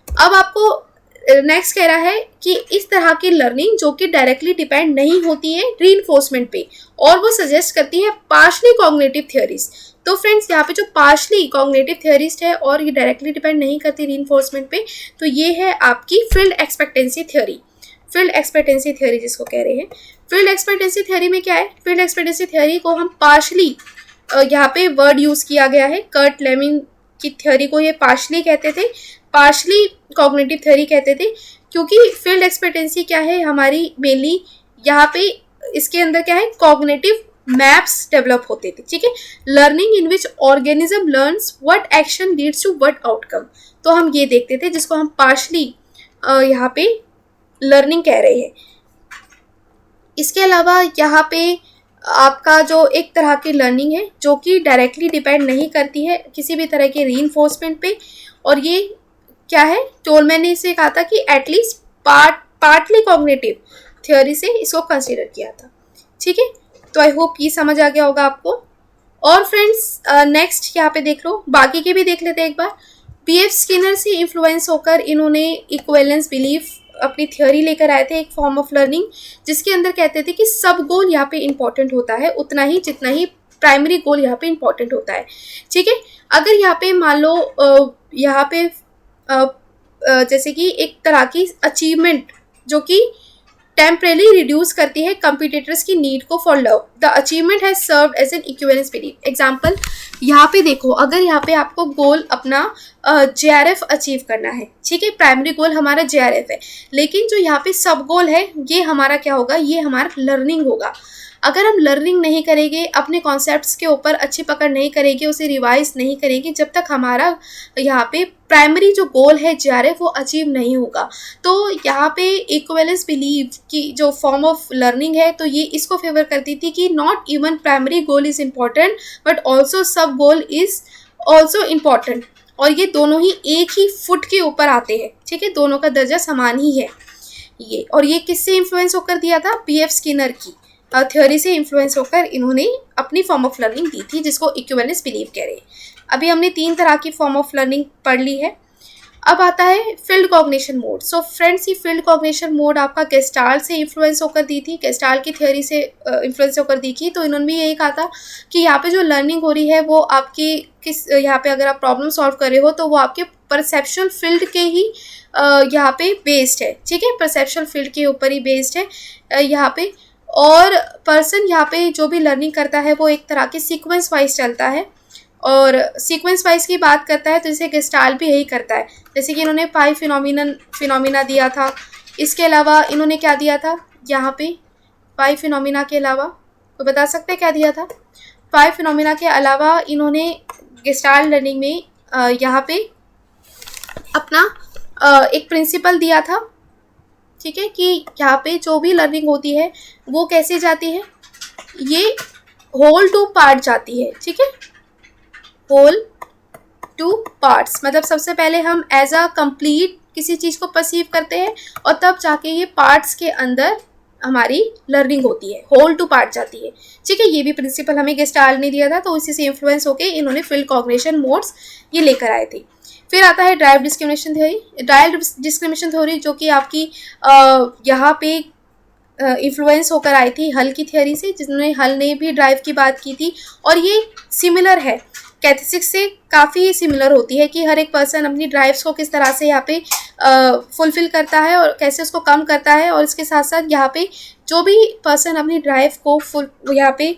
अब आपको नेक्स्ट कह रहा है कि इस तरह की लर्निंग जो कि डायरेक्टली डिपेंड नहीं होती है रीइंफोर्समेंट पे, और वो सजेस्ट करती है पार्शली कॉग्निटिव थ्योरीज। तो फ्रेंड्स, यहाँ पे जो पार्शली कॉग्निटिव थ्योरीज है और ये डायरेक्टली डिपेंड नहीं करती रीइंफोर्समेंट पे, तो ये है आपकी field expectancy theory. Field expectancy theory जिसको कह रहे हैं। फील्ड एक्सपेक्टेंसी थ्योरी में क्या है, फील्ड एक्सपेक्टेंसी थ्योरी को हम पार्शली, यहाँ पे वर्ड यूज किया गया है, कर्ट लेमिंग की थ्योरी को ये पार्शली कहते थे, पार्शली कॉग्निटिव थ्योरी कहते थे, क्योंकि फील्ड एक्सपेक्टेंसी क्या है हमारी मेनली यहाँ पे, इसके अंदर क्या है, कॉग्निटिव मैप्स डेवलप होते थे। ठीक है, learning in which organism learns what action leads to what outcome, तो हम ये देखते थे, जिसको हम पार्शली यहाँ पे लर्निंग कह रहे हैं। इसके अलावा यहाँ पे आपका जो एक तरह की लर्निंग है जो कि डायरेक्टली डिपेंड नहीं करती है किसी भी तरह के रीइंफोर्समेंट पे, और ये क्या है, टोलमैन ने इसे कहा था कि एटलीस्ट पार्टली कॉग्निटिव थ्योरी से इसको कंसीडर किया था। ठीक है, तो आई होप ये समझ आ गया होगा आपको। और फ्रेंड्स, नेक्स्ट यहाँ पे देख लो, बाकी के भी देख लेते हैं एक बार। B.F. स्किनर से इन्फ्लुएंस होकर इन्होंने इक्विवेलेंस बिलीफ अपनी थ्योरी लेकर आए थे, एक फॉर्म ऑफ लर्निंग, जिसके अंदर कहते थे कि सब गोल यहाँ पे इंपॉर्टेंट होता है उतना ही जितना ही प्राइमरी गोल यहाँ पे इंपॉर्टेंट होता है। ठीक है, अगर यहाँ पे मान लो यहाँ पे जैसे कि एक तरह की अचीवमेंट जो कि टेम्परेली रिड्यूस करती है कंपिटिटर्स की नीड को for love, the achievement has served as an equivalence belief. Example यहाँ पे देखो, अगर यहाँ पे आपको गोल अपना JRF अचीव करना है, ठीक है, प्राइमरी गोल हमारा JRF है, लेकिन जो यहाँ पे सब गोल है ये हमारा क्या होगा, ये हमारा लर्निंग होगा। अगर हम लर्निंग नहीं करेंगे, अपने कॉन्सेप्ट्स के ऊपर अच्छी पकड़ नहीं करेंगे, उसे रिवाइज नहीं करेंगे, जब तक हमारा यहाँ पे प्राइमरी जो गोल है JRF वो अचीव नहीं होगा। तो यहाँ पे इक्विवेलेंस बिलीव की जो फॉर्म ऑफ लर्निंग है, तो ये इसको फेवर करती थी कि not even primary goal is important but also सब गोल इज़ ऑल्सो इम्पॉर्टेंट, और ये दोनों ही एक ही फुट के ऊपर आते हैं। ठीक है, दोनों का दर्जा समान ही है ये। और ये किससे इन्फ्लुएंस होकर दिया था, B.F. स्किनर की थ्योरी से इन्फ्लुएंस होकर इन्होंने अपनी फॉर्म ऑफ लर्निंग दी थी, जिसको इक्विवेलेंस बिलीव कह रहे हैं। अभी हमने 3 तरह की फॉर्म ऑफ लर्निंग पढ़ ली है। अब आता है field cognition mode. So friends, ये फील्ड कॉग्निशन मोड आपका गेस्टाल्ट से इन्फ्लुएंस होकर दी थी, गेस्टाल्ट की थ्योरी से इन्फ्लुएंस होकर दी थी। तो इन्होंने भी यही कहा था कि यहाँ पे जो लर्निंग हो रही है वो आपकी यहाँ पे अगर आप प्रॉब्लम सॉल्व कर रहे हो तो वो आपके परसेप्शुअल फील्ड के ही यहाँ पे बेस्ड है। ठीक है, परसेप्शुअल फील्ड के ऊपर ही बेस्ड है यहाँ पे। और पर्सन यहाँ पे जो भी लर्निंग करता है वो एक तरह के सीक्वेंस वाइज चलता है, और सीक्वेंस वाइज की बात करता है तो इसे गेस्टाल्ट भी यही करता है। जैसे कि इन्होंने पाई फिनोमिना दिया था, इसके अलावा इन्होंने क्या दिया था, यहाँ पे पाई फिनोमिना के अलावा कोई बता सकते हैं क्या दिया था। पाई फिनोमिना के अलावा इन्होंने गेस्टाल्ट लर्निंग में यहाँ पे अपना एक प्रिंसिपल दिया था। ठीक है, कि यहाँ पे जो भी लर्निंग होती है वो कैसे जाती है, ये होल टू पार्ट जाती है। ठीक है, होल टू पार्ट्स, मतलब सबसे पहले हम एज अ कंप्लीट किसी चीज़ को परसीव करते हैं और तब जाके ये पार्ट्स के अंदर हमारी लर्निंग होती है, होल टू पार्ट जाती है। ठीक है, ये भी प्रिंसिपल हमें गेस्टाल्ट ने दिया था, तो इसी से इन्फ्लुएंस होके इन्होंने फील्ड कॉग्निशन मोड्स ये लेकर आए थे। फिर आता है drive discrimination theory. Drive discrimination theory जो कि आपकी यहाँ पे इन्फ्लुएंस होकर आई थी हल की थ्योरी से, जिन्होंने हल ने भी ड्राइव की बात की थी, और ये सिमिलर है, कैथेसिक्स से काफ़ी सिमिलर होती है कि हर एक पर्सन अपनी ड्राइव्स को किस तरह से यहाँ पे फुलफिल करता है और कैसे उसको कम करता है, और इसके साथ साथ यहाँ पे जो भी पर्सन अपनी ड्राइव को फुल यहाँ पे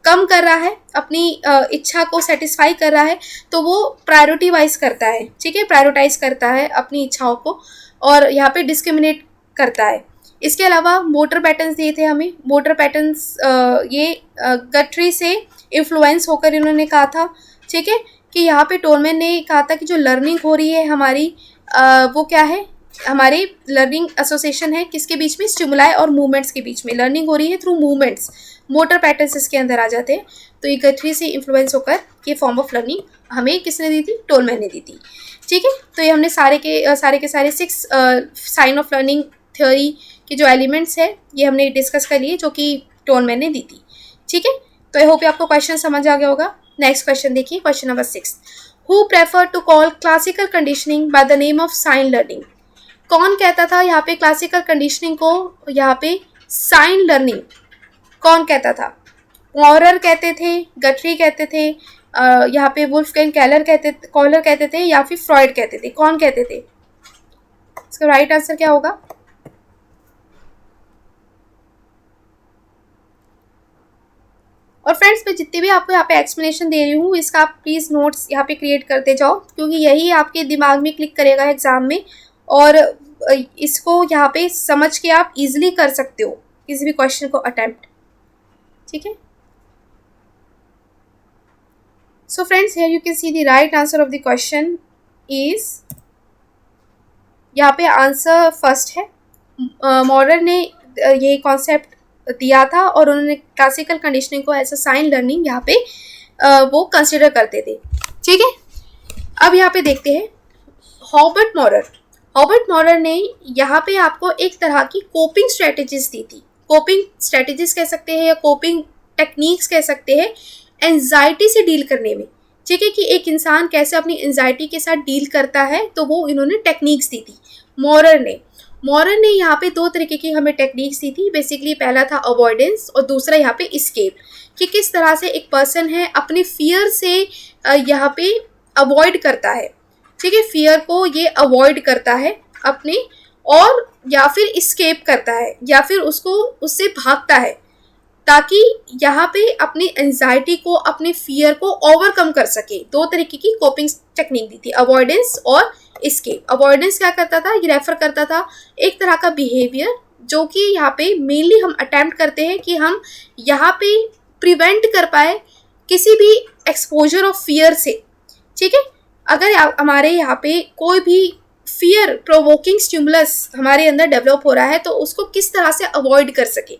कम कर रहा है, अपनी इच्छा को सेटिस्फाई कर रहा है, तो वो प्रायोरिटी वाइज करता है, ठीक है, प्रायोरिटाइज करता है अपनी इच्छाओं को और यहाँ पे डिस्क्रिमिनेट करता है। इसके अलावा मोटर पैटर्न्स दिए थे हमें। मोटर पैटर्न्स ये गटरी से इन्फ्लुएंस होकर इन्होंने कहा था, ठीक है, कि यहाँ पे टोलमैन ने कहा था कि जो लर्निंग हो रही है हमारी वो क्या है, हमारे लर्निंग एसोसिएशन है किसके बीच में, स्टिमुलाई और मूवमेंट्स के बीच में लर्निंग हो रही है थ्रू मूवमेंट्स, मोटर पैटर्न्स इसके अंदर आ जाते हैं। तो ये गटरी से इन्फ्लुएंस होकर ये फॉर्म ऑफ लर्निंग हमें किसने दी थी, टोलमैन ने दी थी, ठीक है। तो ये हमने सारे के सारे 6 साइन ऑफ लर्निंग थ्योरी के जो एलिमेंट्स है ये हमने डिस्कस कर लिए जो कि टोलमैन ने दी थी, ठीक है। तो आई होप आपको क्वेश्चन समझ आ गया होगा। नेक्स्ट क्वेश्चन देखिए, question number 6, who prefer to call classical conditioning by the name of sign learning. कौन कहता था यहाँ पे क्लासिकल कंडीशनिंग को यहाँ पे साइन लर्निंग, कौन कहता था? मॉरर कहते थे, गटरी कहते थे, यहाँ पे वुल्फगैंग कॉलर कहते थे या फिर फ्रॉइड कहते थे, कौन कहते थे? इसका राइट आंसर क्या होगा? और फ्रेंड्स मैं जितनी भी आपको यहाँ पे एक्सप्लेनेशन दे रही हूँ इसका आप प्लीज़ नोट्स यहाँ पे क्रिएट करते जाओ, क्योंकि यही आपके दिमाग में क्लिक करेगा एग्जाम में और इसको यहाँ पे समझ के आप इजीली कर सकते हो किसी भी क्वेश्चन को अटेम्प्ट, ठीक है। सो friends here you can see the right answer of the question is, यहाँ पे आंसर फर्स्ट है। मॉरर ने ये कॉन्सेप्ट दिया था और उन्होंने क्लासिकल कंडीशनिंग को एज अ साइन लर्निंग यहाँ पे वो कंसिडर करते थे, ठीक है। अब यहाँ पे देखते हैं हॉबर्ट मॉरर ने यहाँ पे आपको एक तरह की कोपिंग स्ट्रेटेजीज दी थी। कोपिंग स्ट्रेटेजीज कह सकते हैं या कोपिंग टेक्निक्स कह सकते हैं एंजाइटी से डील करने में, ठीक है, कि एक इंसान कैसे अपनी एंजाइटी के साथ डील करता है, तो वो इन्होंने टेक्निक्स दी थी मॉरर ने यहाँ पे 2 तरीके की हमें टेक्निक्स दी थी। बेसिकली पहला था अवॉइडेंस और दूसरा यहाँ पे इस्केप, कि किस तरह से एक पर्सन है अपने फियर से यहाँ पे अवॉइड करता है, ठीक है, फियर को ये अवॉइड करता है अपने, और या फिर इस्केप करता है या फिर उससे भागता है ताकि यहाँ पे अपनी एंजाइटी को, अपने फियर को ओवरकम कर सके। 2 तरीके की कोपिंग टेक्निक दी थी, अवॉइडेंस और इस्केप। अवॉइडेंस क्या करता था, ये रेफर करता था एक तरह का बिहेवियर जो कि यहाँ पे मेनली हम अटेम्प्ट करते हैं कि हम यहाँ पे प्रिवेंट कर पाए किसी भी एक्सपोजर ऑफ फियर से, ठीक है। अगर हमारे यहाँ पे कोई भी फियर प्रोवोकिंग स्टिमुलस हमारे अंदर डेवलप हो रहा है तो उसको किस तरह से अवॉइड कर सके,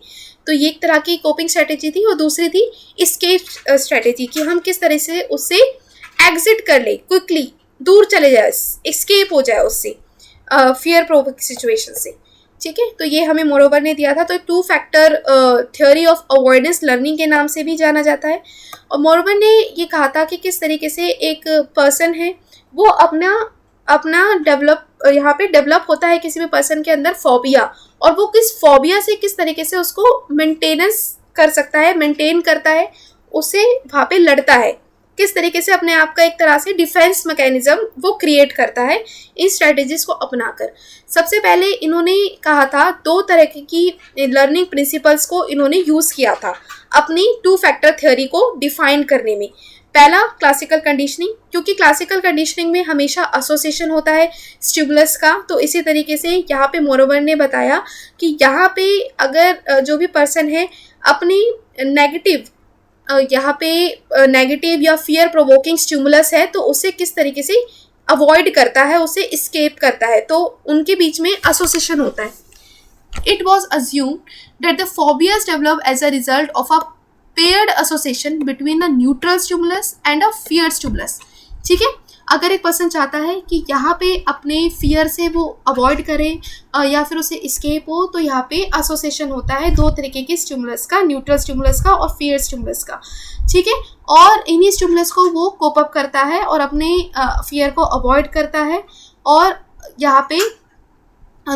तो ये एक तरह की कोपिंग स्ट्रेटेजी थी। और दूसरी थी इस्केप स्ट्रेटेजी, कि हम किस तरह से उससे एग्जिट कर ले, क्विकली दूर चले जाए, एस्केप हो जाए उससे, फियर प्रोवोकिंग सिचुएशन से, ठीक है। तो ये हमें मोरोवर ने दिया था। तो 2 factor theory of avoidance learning के नाम से भी जाना जाता है। और मोरोवर ने ये कहा था कि किस तरीके से एक पर्सन है वो अपना यहाँ पे डेवलप होता है किसी भी पर्सन के अंदर फोबिया, और वो किस फोबिया से किस तरीके से उसको मेंटेनेंस कर सकता है, मेंटेन करता है, उससे वहाँ पे लड़ता है, किस तरीके से अपने आप का एक तरह से डिफेंस मैकेनिज्म वो क्रिएट करता है इन स्ट्रेटेजीज को अपनाकर। सबसे पहले इन्होंने कहा था 2 तरह की लर्निंग प्रिंसिपल्स को इन्होंने यूज़ किया था अपनी 2 फैक्टर थ्योरी को डिफाइन करने में। पहला क्लासिकल कंडीशनिंग, क्योंकि क्लासिकल कंडीशनिंग में हमेशा एसोसिएशन होता है स्टिमुलस का, तो इसी तरीके से यहाँ पे मोरोवर ने बताया कि यहाँ पे अगर जो भी पर्सन है अपनी नेगेटिव या फियर प्रोवोकिंग स्टिमुलस है तो उसे किस तरीके से अवॉइड करता है, उसे इस्केप करता है, तो उनके बीच में एसोसिएशन होता है। It was assumed that the phobias develop as a result of a paired association between a neutral stimulus and a fear stimulus, ठीक है। अगर एक पर्सन चाहता है कि यहाँ पे अपने फियर से वो अवॉइड करे या फिर उसे इस्केप हो, तो यहाँ पे एसोसिएशन होता है 2 तरीके के स्टिमुलस का, न्यूट्रल स्टिमुलस का और फियर स्टिमुलस का, ठीक है। और इन्हीं स्टिमुलस को वो कोप अप करता है और अपने फियर को अवॉइड करता है और यहाँ पे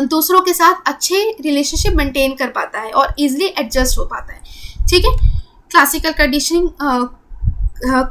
दूसरों के साथ अच्छे रिलेशनशिप मेंटेन कर पाता है और इजीली एडजस्ट हो पाता है, ठीक है। क्लासिकल कंडीशनिंग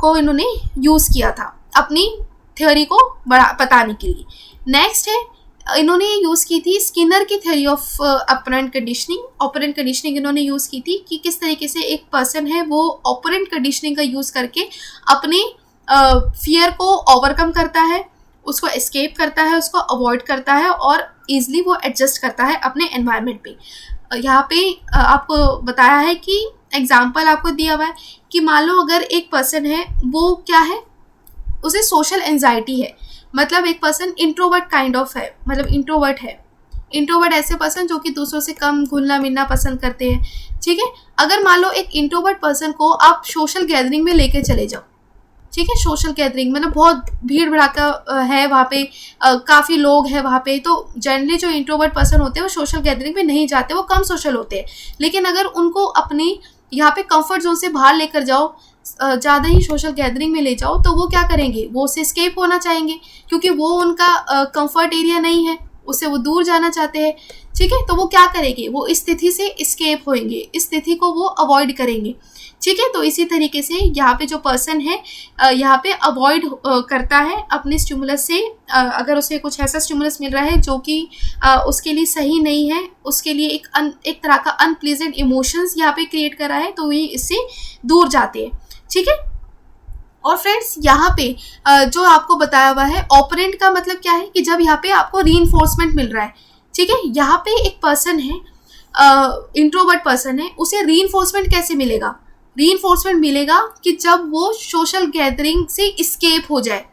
को इन्होंने यूज़ किया था अपनी थ्योरी को बताने के लिए। नेक्स्ट है इन्होंने यूज़ की थी स्किनर की theory of operant conditioning. Operant conditioning इन्होंने यूज़ की थी कि किस तरीके से एक पर्सन है वो ऑपरेंट कंडीशनिंग का यूज़ करके अपने फियर को ओवरकम करता है, उसको एस्केप करता है, उसको अवॉइड करता है और ईजिली वो एडजस्ट करता है अपने एनवायरनमेंट पे। यहाँ पे आपको बताया है कि एग्जाम्पल आपको दिया हुआ है कि मान लो अगर एक पर्सन है वो क्या है, उसे सोशल एंजाइटी है, मतलब एक पर्सन इंट्रोवर्ट काइंड ऑफ है, मतलब इंट्रोवर्ट है। इंट्रोवर्ट ऐसे पर्सन जो कि दूसरों से कम घुलना मिलना पसंद करते हैं, ठीक है। अगर मान लो एक इंट्रोवर्ट पर्सन को आप सोशल गैदरिंग में लेके चले जाओ, ठीक है, सोशल गैदरिंग मतलब बहुत भीड़ भड़ाका है वहाँ पे, काफ़ी लोग हैं वहाँ पे, तो जनरली जो इंट्रोवर्ट पर्सन होते हैं वो सोशल गैदरिंग में नहीं जाते, वो कम सोशल होते हैं। लेकिन अगर उनको अपने यहाँ पे कंफर्ट जोन से बाहर लेकर जाओ, ज़्यादा ही सोशल गैदरिंग में ले जाओ, तो वो क्या करेंगे, वो उससे एस्केप होना चाहेंगे क्योंकि वो उनका कंफर्ट एरिया नहीं है, उससे वो दूर जाना चाहते हैं, ठीक है। तो वो क्या करेंगे, वो इस स्थिति से एस्केप होंगे, इस स्थिति को वो अवॉइड करेंगे, ठीक है। तो इसी तरीके से यहाँ पे जो पर्सन है यहाँ पे अवॉइड करता है अपने स्टिमुलस से, अगर उसे कुछ ऐसा स्टिमुलस मिल रहा है जो कि उसके लिए सही नहीं है, उसके लिए एक तरह का अनप्लीजेंट इमोशंस यहाँ पे क्रिएट कर रहा है, तो ये इससे दूर जाते हैं, ठीक है। और फ्रेंड्स यहाँ पे जो आपको बताया हुआ है ऑपरेंट का मतलब क्या है कि जब यहाँ पे आपको रीइंफोर्समेंट मिल रहा है, ठीक है। यहाँ पे एक पर्सन है, इंट्रोवर्ट पर्सन है, उसे रीइंफोर्समेंट कैसे मिलेगा, रीइंफोर्समेंट मिलेगा कि जब वो सोशल गैदरिंग से इस्केप हो जाए,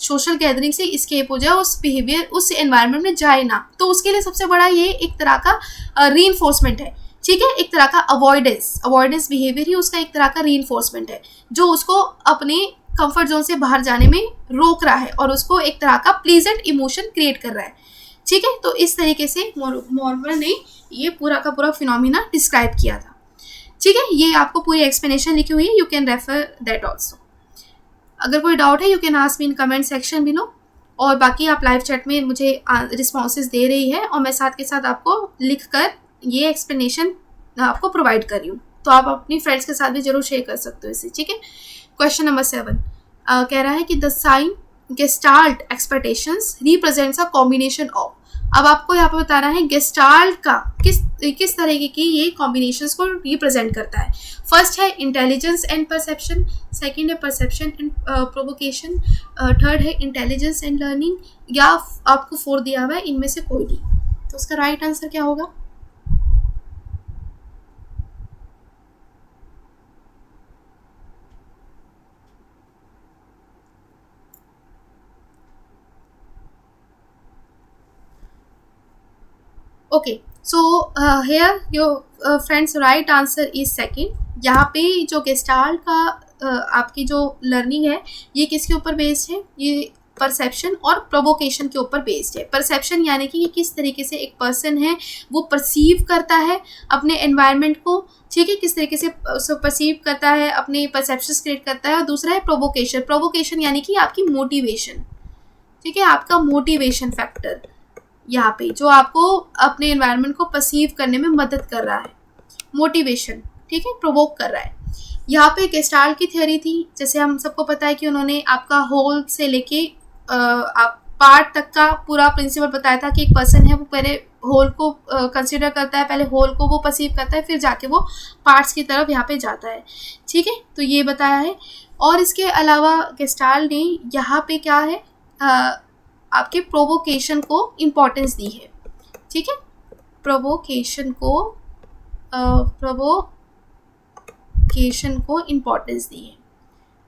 सोशल गैदरिंग से इस्केप हो जाए, उस बिहेवियर उस एनवायरनमेंट में जाए ना, तो उसके लिए सबसे बड़ा ये एक तरह का रीइंफोर्समेंट है, ठीक है। एक तरह का अवॉइडेंस बिहेवियर ही उसका एक तरह का रीइंफोर्समेंट है जो उसको अपने कंफर्ट जोन से बाहर जाने में रोक रहा है और उसको एक तरह का प्लीजेंट इमोशन क्रिएट कर रहा है, ठीक है। तो इस तरीके से मॉर्मर ने ये पूरा का पूरा फिनोमिना डिस्क्राइब किया था, ठीक है। ये आपको पूरी एक्सप्लेनेशन लिखी हुई है, you can refer that also. अगर कोई डाउट है you can ask me in comment section below, और बाकी आप लाइव चैट में मुझे रिस्पॉन्सेज दे रही है और मैं साथ के साथ आपको लिख कर ये एक्सप्लेनेशन आपको प्रोवाइड कर रही हूँ, तो आप अपनी फ्रेंड्स के साथ भी जरूर शेयर कर सकते हो इसे, ठीक है। क्वेश्चन नंबर 7 कह रहा है कि the sign gestalt expectations represents a combination of. अब आपको यहाँ पे बताना है गेस्टाल्ट का किस तरीके की ये कॉम्बिनेशंस को रिप्रेजेंट करता है। फर्स्ट है इंटेलिजेंस एंड परसेप्शन, सेकंड है परसेप्शन एंड प्रोवोकेशन, थर्ड है इंटेलिजेंस एंड लर्निंग, या आपको 4 दिया हुआ है, इनमें से कोई नहीं। तो उसका राइट आंसर क्या होगा? Okay, so here your friends right answer is second. यहाँ पे जो गेस्टाल्ट का आपकी जो लर्निंग है ये किसके ऊपर बेस्ड है, ये परसेप्शन और प्रोवोकेशन के ऊपर बेस्ड है। परसेप्शन यानी कि किस तरीके से एक पर्सन है वो परसीव करता है अपने एनवायरनमेंट को, ठीक है, किस तरीके से उसको परसीव करता है, अपने परसेप्शंस क्रिएट करता है। और दूसरा है प्रोवोकेशन। प्रोवोकेशन यानी कि आपकी मोटिवेशन, ठीक है, आपका मोटिवेशन फैक्टर यहाँ पे जो आपको अपने एनवायरनमेंट को परसीव करने में मदद कर रहा है, मोटिवेशन, ठीक है, प्रोवोक कर रहा है। यहाँ पे गेस्टाल्ट की थ्योरी थी, जैसे हम सबको पता है कि उन्होंने आपका होल से लेके आप पार्ट तक का पूरा प्रिंसिपल बताया था कि एक पर्सन है वो पहले होल को कंसिडर करता है, पहले होल को वो परसीव करता है, फिर जाके वो पार्ट्स की तरफ यहाँ पे जाता है, ठीक है। तो ये बताया है। और इसके अलावा गेस्टाल्ट ने यहाँ पे क्या है आपके प्रोवोकेशन को इम्पोर्टेंस दी है, ठीक है, प्रोवोकेशन को इम्पोर्टेंस दी है।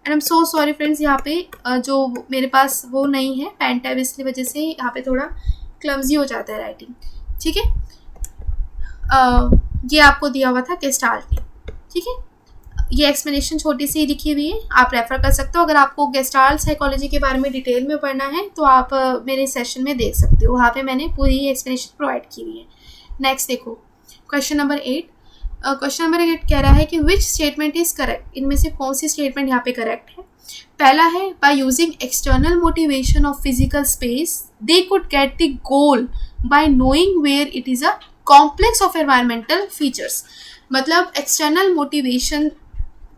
And I am so sorry friends, यहाँ पे जो मेरे पास वो नहीं है पेन टैब, इसकी वजह से यहाँ पे थोड़ा क्लमजी हो जाता है राइटिंग, ठीक है। ये आपको दिया हुआ था गेस्टाल्ट ने, ठीक है। ये एक्सप्लेनेशन छोटी सी लिखी हुई है, आप रेफर कर सकते हो। अगर आपको गेस्टाल्ट साइकोलॉजी के बारे में डिटेल में पढ़ना है तो आप मेरे सेशन में देख सकते हो, वहाँ पे मैंने पूरी एक्सप्लेनेशन प्रोवाइड की हुई है। नेक्स्ट देखो क्वेश्चन नंबर 8। क्वेश्चन नंबर 8 कह रहा है कि विच स्टेटमेंट इज करेक्ट। इनमें से कौन सी स्टेटमेंट यहाँ पे करेक्ट है? पहला है by using external motivation of physical space they could get the goal by knowing where it is a complex of environmental features. मतलब एक्सटर्नल मोटिवेशन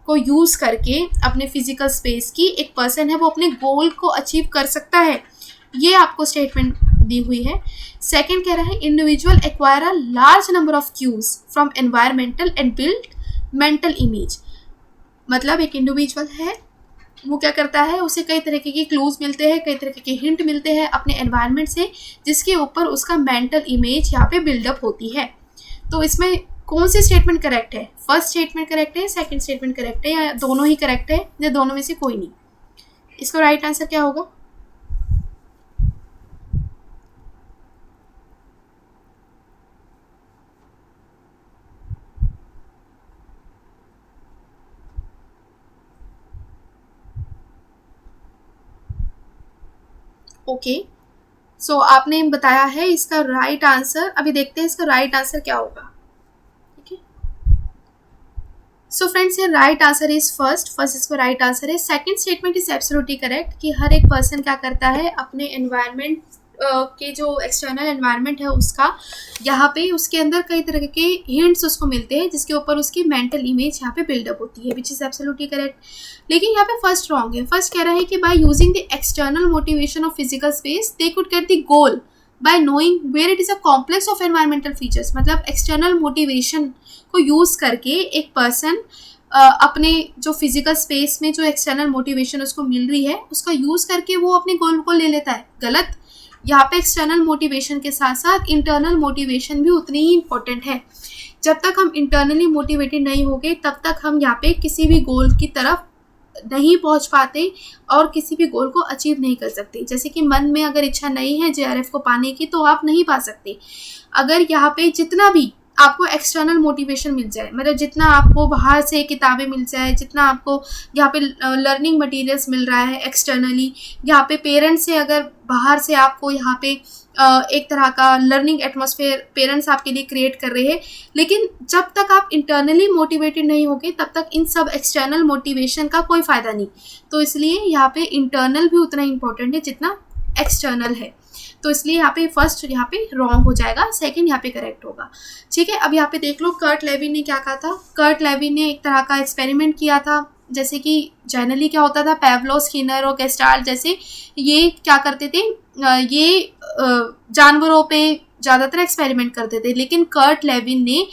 को यूज़ करके अपने फिजिकल स्पेस की एक पर्सन है वो अपने गोल को अचीव कर सकता है, ये आपको स्टेटमेंट दी हुई है। सेकंड कह रहा है individual acquire a large number of cues from environmental and build mental image. मतलब एक इंडिविजुअल है, वो क्या करता है, उसे कई तरीके के क्लूज मिलते हैं, कई तरीके के हिंट मिलते हैं अपने एनवायरनमेंट से, जिसके ऊपर उसका मेंटल इमेज यहाँ पे बिल्डअप होती है। तो इसमें कौन सी स्टेटमेंट करेक्ट है? फर्स्ट स्टेटमेंट करेक्ट है, सेकंड स्टेटमेंट करेक्ट है, या दोनों ही करेक्ट है, या दोनों में से कोई नहीं? इसका राइट आंसर क्या होगा? ओके, सो आपने बताया है इसका राइट आंसर। अभी देखते हैं इसका राइट आंसर क्या होगा। ठीक है, सो फ्रेंड्स ये राइट आंसर इज फर्स्ट इसका राइट आंसर है। Second statement is absolutely correct कि हर एक पर्सन क्या करता है, अपने एनवायरनमेंट के जो एक्सटर्नल एनवायरनमेंट है उसका, यहाँ पे उसके अंदर कई तरह के हिंट्स उसको मिलते हैं, जिसके ऊपर उसकी मेंटल इमेज यहाँ पे बिल्डअप होती है, विच इज एब्सोल्युटली करेक्ट। लेकिन यहाँ पे फर्स्ट रॉन्ग है। फर्स्ट कह रहा है कि by using the external motivation of physical space they could get the goal by knowing where it is a complex of environmental features. मतलब एक्सटर्नल मोटिवेशन को यूज करके एक पर्सन अपने जो फिजिकल स्पेस में जो एक्सटर्नल मोटिवेशन उसको मिल रही है उसका यूज करके वो अपने गोल को ले लेता है। गलत। यहाँ पे एक्सटर्नल मोटिवेशन के साथ साथ इंटरनल मोटिवेशन भी उतनी ही इम्पोर्टेंट है। जब तक हम इंटरनली मोटिवेटेड नहीं होंगे तब तक हम यहाँ पे किसी भी गोल की तरफ नहीं पहुंच पाते और किसी भी गोल को अचीव नहीं कर सकते। जैसे कि मन में अगर इच्छा नहीं है JRF को पाने की तो आप नहीं पा सकते। अगर यहाँ पे जितना भी आपको एक्सटर्नल मोटिवेशन मिल जाए, मतलब जितना आपको बाहर से किताबें मिल जाए, जितना आपको यहाँ पे लर्निंग मटेरियल्स मिल रहा है एक्सटर्नली, यहाँ पे पेरेंट्स से अगर बाहर से आपको यहाँ पे एक तरह का लर्निंग एटमॉस्फेयर पेरेंट्स आपके लिए क्रिएट कर रहे हैं, लेकिन जब तक आप इंटरनली मोटिवेटेड नहीं होगे तब तक इन सब एक्सटर्नल मोटिवेशन का कोई फ़ायदा नहीं। तो इसलिए यहाँ पे इंटरनल भी उतना इम्पोर्टेंट है जितना एक्सटर्नल है। तो इसलिए यहाँ पे फर्स्ट यहाँ पे रॉन्ग हो जाएगा, सेकंड यहाँ पे करेक्ट होगा। ठीक है, अब यहाँ पे देख लो कर्ट लेविन ने क्या कहा था। कर्ट लेविन ने एक तरह का एक्सपेरिमेंट किया था। जैसे कि जनरली क्या होता था, पेवलो, स्किनर और गेस्टाल्ट जैसे ये क्या करते थे, ये जानवरों पे ज़्यादातर एक्सपेरिमेंट करते थे। लेकिन कर्ट लेविन ने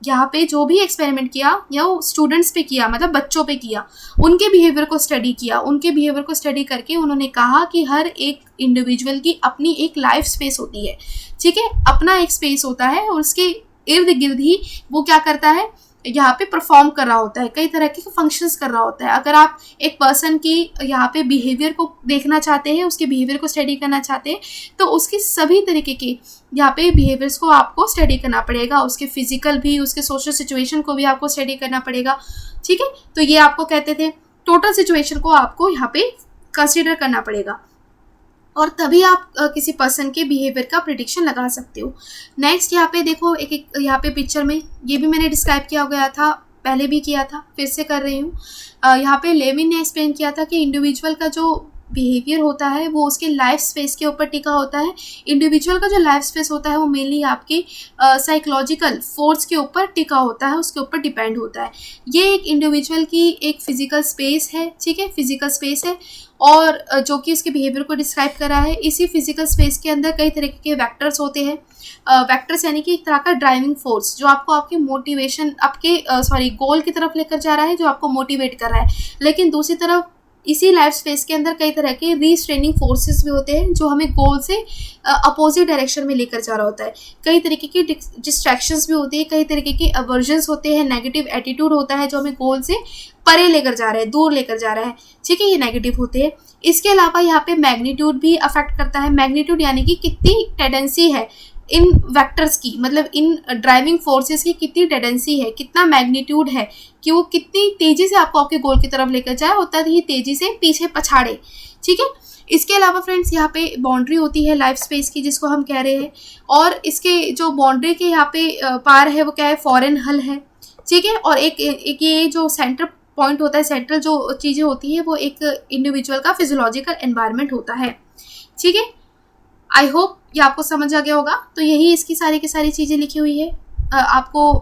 यहाँ पे जो भी एक्सपेरिमेंट किया या वो स्टूडेंट्स पे किया, मतलब बच्चों पे किया, उनके बिहेवियर को स्टडी किया। उनके बिहेवियर को स्टडी करके उन्होंने कहा कि हर एक इंडिविजुअल की अपनी एक लाइफ स्पेस होती है। ठीक है, अपना एक स्पेस होता है और उसके इर्द गिर्द ही वो क्या करता है, यहाँ पे परफॉर्म कर रहा होता है, कई तरह के फंक्शंस कर रहा होता है। अगर आप एक पर्सन की यहाँ पे बिहेवियर को देखना चाहते हैं, उसके बिहेवियर को स्टडी करना चाहते हैं, तो उसके सभी तरीके के यहाँ पे बिहेवियर्स को आपको स्टडी करना पड़ेगा। उसके फिजिकल भी, उसके सोशल सिचुएशन को भी आपको स्टडी करना पड़ेगा। ठीक है, तो ये आपको कहते थे टोटल सिचुएशन को आपको यहाँ पे कंसिडर करना पड़ेगा और तभी आप किसी पर्सन के बिहेवियर का प्रिडिक्शन लगा सकते हो। नेक्स्ट यहाँ पे देखो, एक यहाँ पे पिक्चर में ये भी मैंने डिस्क्राइब किया गया था, पहले भी किया था, फिर से कर रही हूँ। यहाँ पे लेविन ने एक्सप्लेन किया था कि इंडिविजुअल का जो बिहेवियर होता है वो उसके लाइफ स्पेस के ऊपर टिका होता है। इंडिविजुअल का जो लाइफ स्पेस होता है वो मेनली आपके साइकोलॉजिकल फोर्स के ऊपर टिका होता है, उसके ऊपर डिपेंड होता है। ये एक इंडिविजुअल की एक फिजिकल स्पेस है। ठीक है, फिजिकल स्पेस है और जो कि उसके बिहेवियर को डिस्क्राइब कर रहा है। इसी फिजिकल स्पेस के अंदर कई तरीके के वेक्टर्स होते हैं। वेक्टर्स यानी कि एक तरह का ड्राइविंग फोर्स जो आपको आपके मोटिवेशन, आपके गोल की तरफ लेकर जा रहा है, जो आपको मोटिवेट कर रहा है। लेकिन दूसरी तरफ इसी लाइफ स्पेस के अंदर कई तरह के रीस्ट्रेनिंग फोर्सेस भी होते हैं जो हमें गोल से अपोजिट डायरेक्शन में लेकर जा रहा होता है। कई तरीके की डिस्ट्रैक्शंस भी होती है, कई तरीके के अवर्जन्स होते हैं, नेगेटिव एटीट्यूड होता है जो हमें गोल से परे लेकर जा रहा है, दूर लेकर जा रहा है। ठीक है, ये नेगेटिव होते हैं। इसके अलावा यहाँ पे मैग्नीट्यूड भी अफेक्ट करता है। मैग्नीट्यूड यानी कि कितनी टेंडेंसी है इन वेक्टर्स की, मतलब इन ड्राइविंग फोर्सेस की कितनी टेंडेंसी है, कितना मैग्नीट्यूड है कि वो कितनी तेजी से आपको आपके गोल की तरफ लेकर जाए, उतना ही तेजी से पीछे पछाड़े। ठीक है, इसके अलावा फ्रेंड्स यहाँ पे बाउंड्री होती है लाइफ स्पेस की, जिसको हम कह रहे हैं, और इसके जो बाउंड्री के यहाँ पे पार है वो क्या है, फॉरेन हल है। ठीक है, और एक ये जो सेंटर पॉइंट होता है, सेंट्रल जो चीज़ें होती है वो एक इंडिविजुअल का फिजियोलॉजिकल एनवायरनमेंट होता है। ठीक है, आई होप ये आपको समझ आ गया होगा। तो यही इसकी सारी की सारी चीज़ें लिखी हुई है, आपको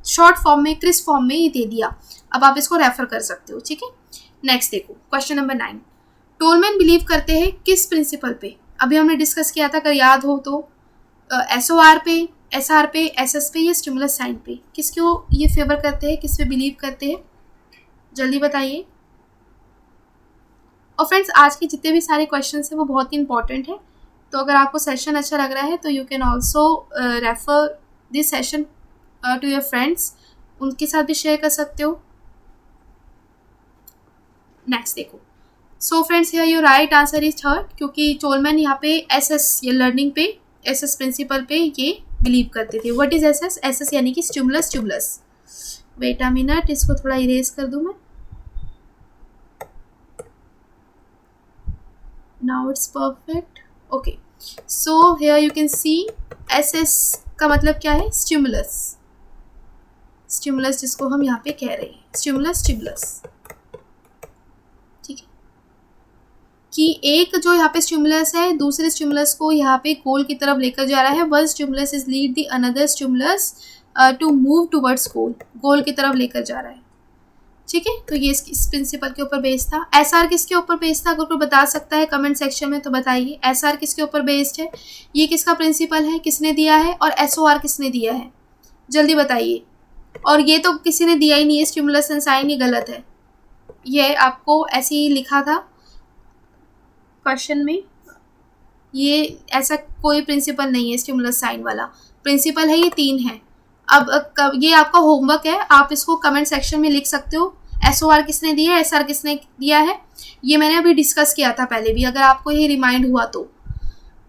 शॉर्ट फॉर्म में, क्रिस्प फॉर्म में ये दे दिया। अब आप इसको रेफर कर सकते हो। ठीक है, नेक्स्ट देखो क्वेश्चन नंबर 9। टोलमैन बिलीव करते हैं किस प्रिंसिपल पे? अभी हमने डिस्कस किया था, अगर याद हो तो, SOR पे, SR पे, SS पे या स्टिमुलस साइन पे, किसको ये फेवर करते हैं, किस पे बिलीव करते हैं, जल्दी बताइए। और फ्रेंड्स आज के जितने भी सारे क्वेश्चंस हैं वो बहुत ही इंपॉर्टेंट है, तो अगर आपको सेशन अच्छा लग रहा है तो you can also refer this session to your friends, उनके साथ भी शेयर कर सकते हो। नेक्स्ट देखो, so friends here your right answer is third, क्योंकि टोलमैन यहाँ पे SS या लर्निंग पे, SS प्रिंसिपल पे ये बिलीव करते थे। What is SS? SS यानी कि stimulus tubules. Wait a minute, इसको थोड़ा इरेज कर दूं मैं। Now it's perfect. Okay, so here you can see SS का मतलब क्या है? स्टिमुलस। स्टिमुलस जिसको हम यहाँ पे कह रहे हैं, स्टिमुलस ट्यूबुलस, ठीक है, कि एक जो यहाँ पे स्टिमुलस है दूसरे स्टिमुलस को यहाँ पे गोल की तरफ लेकर जा रहा है। One stimulus is lead the another stimulus to move towards goal, goal की तरफ लेकर जा रहा है, ठीक है। तो ये इस प्रिंसिपल के ऊपर बेस्ड था। SR किसके ऊपर बेस्ड था? अगर कोई बता सकता है कमेंट सेक्शन में तो बताइए, SR किसके ऊपर बेस्ड है, ये किसका प्रिंसिपल है, किसने दिया है, और SOR किसने दिया है, जल्दी बताइए। और ये तो किसी ने दिया ही नहीं है, स्टिमुलस एंड साइन, ये गलत है, ये आपको ऐसे ही लिखा था क्वेश्चन में, ये ऐसा कोई प्रिंसिपल नहीं है स्टिमुलस साइन वाला। प्रिंसिपल है ये 3 है। अब ये आपका होमवर्क है, आप इसको कमेंट सेक्शन में लिख सकते हो। SOR किसने दिया है, SR किसने दिया है, ये मैंने अभी डिस्कस किया था पहले भी, अगर आपको ये रिमाइंड हुआ तो,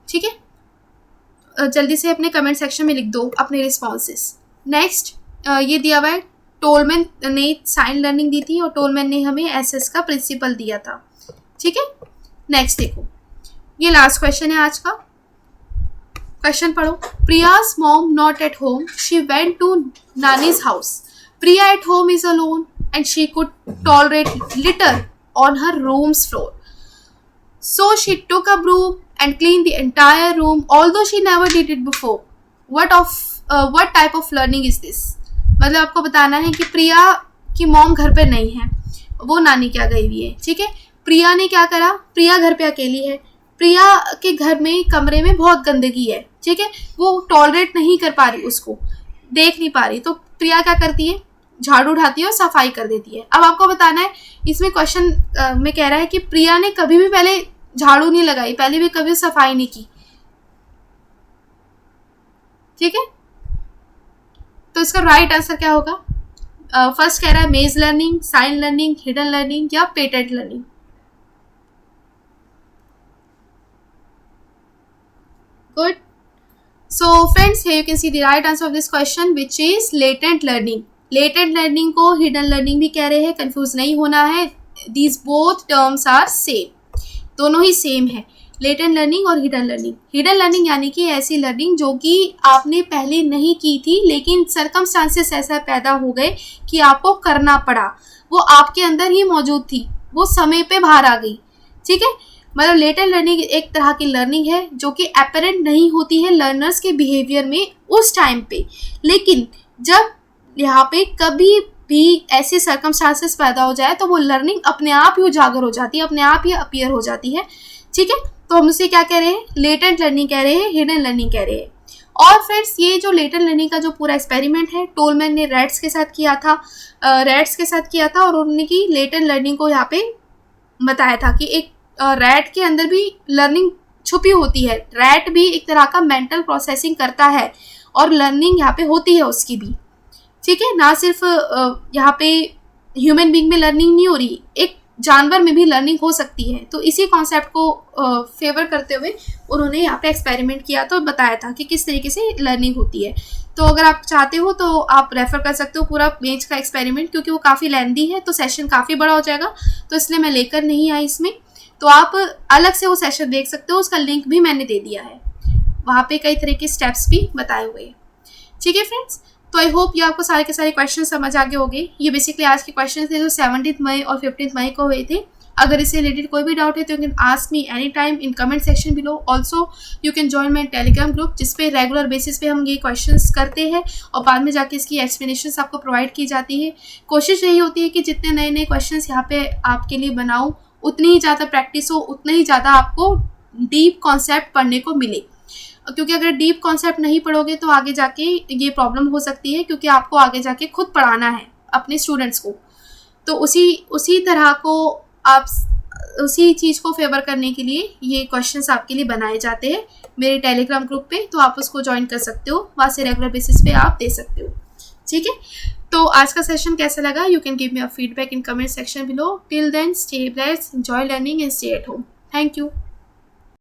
ठीक है। जल्दी से अपने कमेंट सेक्शन में लिख दो अपने रिस्पॉन्सेस। नेक्स्ट ये दिया हुआ है, टोलमैन ने साइन लर्निंग दी थी और टोलमैन ने हमें SS का प्रिंसिपल दिया था, ठीक है। नेक्स्ट देखो, ये लास्ट क्वेश्चन है आज का। क्वेश्चन पढ़ो। Priya's mom not at home, she went to nani's house. Priya at home is alone and she could tolerate litter on her rooms floor, so she took a broom and clean the entire room although she never did it before. What type of learning is this? मतलब आपको बताना है कि प्रिया की mom घर पे नहीं है, वो नानी क्या गई हुई है, ठीक है। प्रिया ने क्या करा, प्रिया घर पे अकेली है, प्रिया के घर में कमरे में बहुत गंदगी है, ठीक है, वो टॉलरेट नहीं कर पा रही, उसको देख नहीं पा रही, तो प्रिया क्या करती है, झाड़ू उठाती है और सफाई कर देती है। अब आपको बताना है, इसमें क्वेश्चन में कह रहा है कि प्रिया ने कभी भी पहले झाड़ू नहीं लगाई, पहले भी कभी सफाई नहीं की, ठीक है। तो इसका राइट आंसर क्या होगा? फर्स्ट कह रहा है maze learning, sign learning, hidden learning या patent learning. Good. So friends here you can see the right answer of this question which is latent learning. latent learning को hidden learning भी कह रहे हैं, कंफ्यूज नहीं होना है, these both terms are same, दोनों ही सेम है, लेटेंट लर्निंग और हिडन लर्निंग। हिडन लर्निंग यानी कि ऐसी लर्निंग जो कि आपने पहले नहीं की थी लेकिन सर्कमस्टांसेस ऐसा पैदा हो गए कि आपको करना पड़ा, वो आपके अंदर ही मौजूद थी, वो समय पे बाहर आ गई, ठीक है। मतलब लेटेंट लर्निंग एक तरह की लर्निंग है जो कि अपेरेंट नहीं होती है लर्नर्स के बिहेवियर में उस टाइम पे, लेकिन जब यहाँ पे कभी भी ऐसे सर्कमस्टांसेस पैदा हो जाए तो वो लर्निंग अपने आप ही उजागर हो जाती है, अपने आप ही अपीयर हो जाती है, ठीक है। तो हम उसे क्या कह रहे हैं, लेटेंट लर्निंग कह रहे हैं, हिडन लर्निंग कह रहे हैं। और फ्रेंड्स ये जो लेटेंट लर्निंग का जो पूरा एक्सपेरिमेंट है टोलमैन ने रैट्स के साथ किया था, और उन्होंने की लेटेंट लर्निंग को यहाँ पे बताया था कि एक रैट के अंदर भी लर्निंग छुपी होती है, रैट भी एक तरह का मेंटल प्रोसेसिंग करता है और लर्निंग यहाँ पे होती है उसकी भी, ठीक है। ना सिर्फ यहाँ पे ह्यूमन बीइंग में लर्निंग नहीं हो रही, एक जानवर में भी लर्निंग हो सकती है। तो इसी कॉन्सेप्ट को फेवर करते हुए उन्होंने यहाँ पे एक्सपेरिमेंट किया तो बताया था कि किस तरीके से लर्निंग होती है। तो अगर आप चाहते हो तो आप रेफर कर सकते हो पूरा मेज का एक्सपेरिमेंट, क्योंकि वो काफ़ी लेंथी है तो सेशन काफ़ी बड़ा हो जाएगा, तो इसलिए मैं लेकर नहीं आई इसमें। तो आप अलग से वो सेशन देख सकते हो, उसका लिंक भी मैंने दे दिया है, वहाँ पे कई तरह के स्टेप्स भी बताए हुए हैं, ठीक है फ्रेंड्स। तो आई होप ये आपको सारे के सारे क्वेश्चन समझ आ गए होंगे। ये बेसिकली आज के क्वेश्चन थे जो 17 मई और 15 मई को हुए थे। अगर इससे रिलेटेड कोई भी डाउट है तो you can ask me any time in comment section below. Also you can join my Telegram group जिसपे रेगुलर बेसिस पे हम ये क्वेश्चंस करते हैं और बाद में जाके इसकी एक्सप्लेनेशन आपको प्रोवाइड की जाती है। कोशिश यही होती है कि जितने नए नए क्वेश्चन यहाँ पे आपके लिए बनाऊँ, उतनी ही ज़्यादा प्रैक्टिस हो, उतना ही ज़्यादा आपको डीप कॉन्सेप्ट पढ़ने को मिले, क्योंकि अगर डीप कॉन्सेप्ट नहीं पढ़ोगे तो आगे जाके ये प्रॉब्लम हो सकती है, क्योंकि आपको आगे जाके खुद पढ़ाना है अपने स्टूडेंट्स को। तो उसी तरह को आप उसी चीज़ को फेवर करने के लिए ये क्वेश्चंस आपके लिए बनाए जाते हैं मेरे टेलीग्राम ग्रुप पे, तो आप उसको ज्वाइन कर सकते हो, वहाँ से रेगुलर बेसिस पे आप दे सकते हो। ठीक है, तो आज का सेशन कैसा लगा? You can give me a feedback in comment section below. Till then stay blessed, enjoy learning and stay at home. Thank you.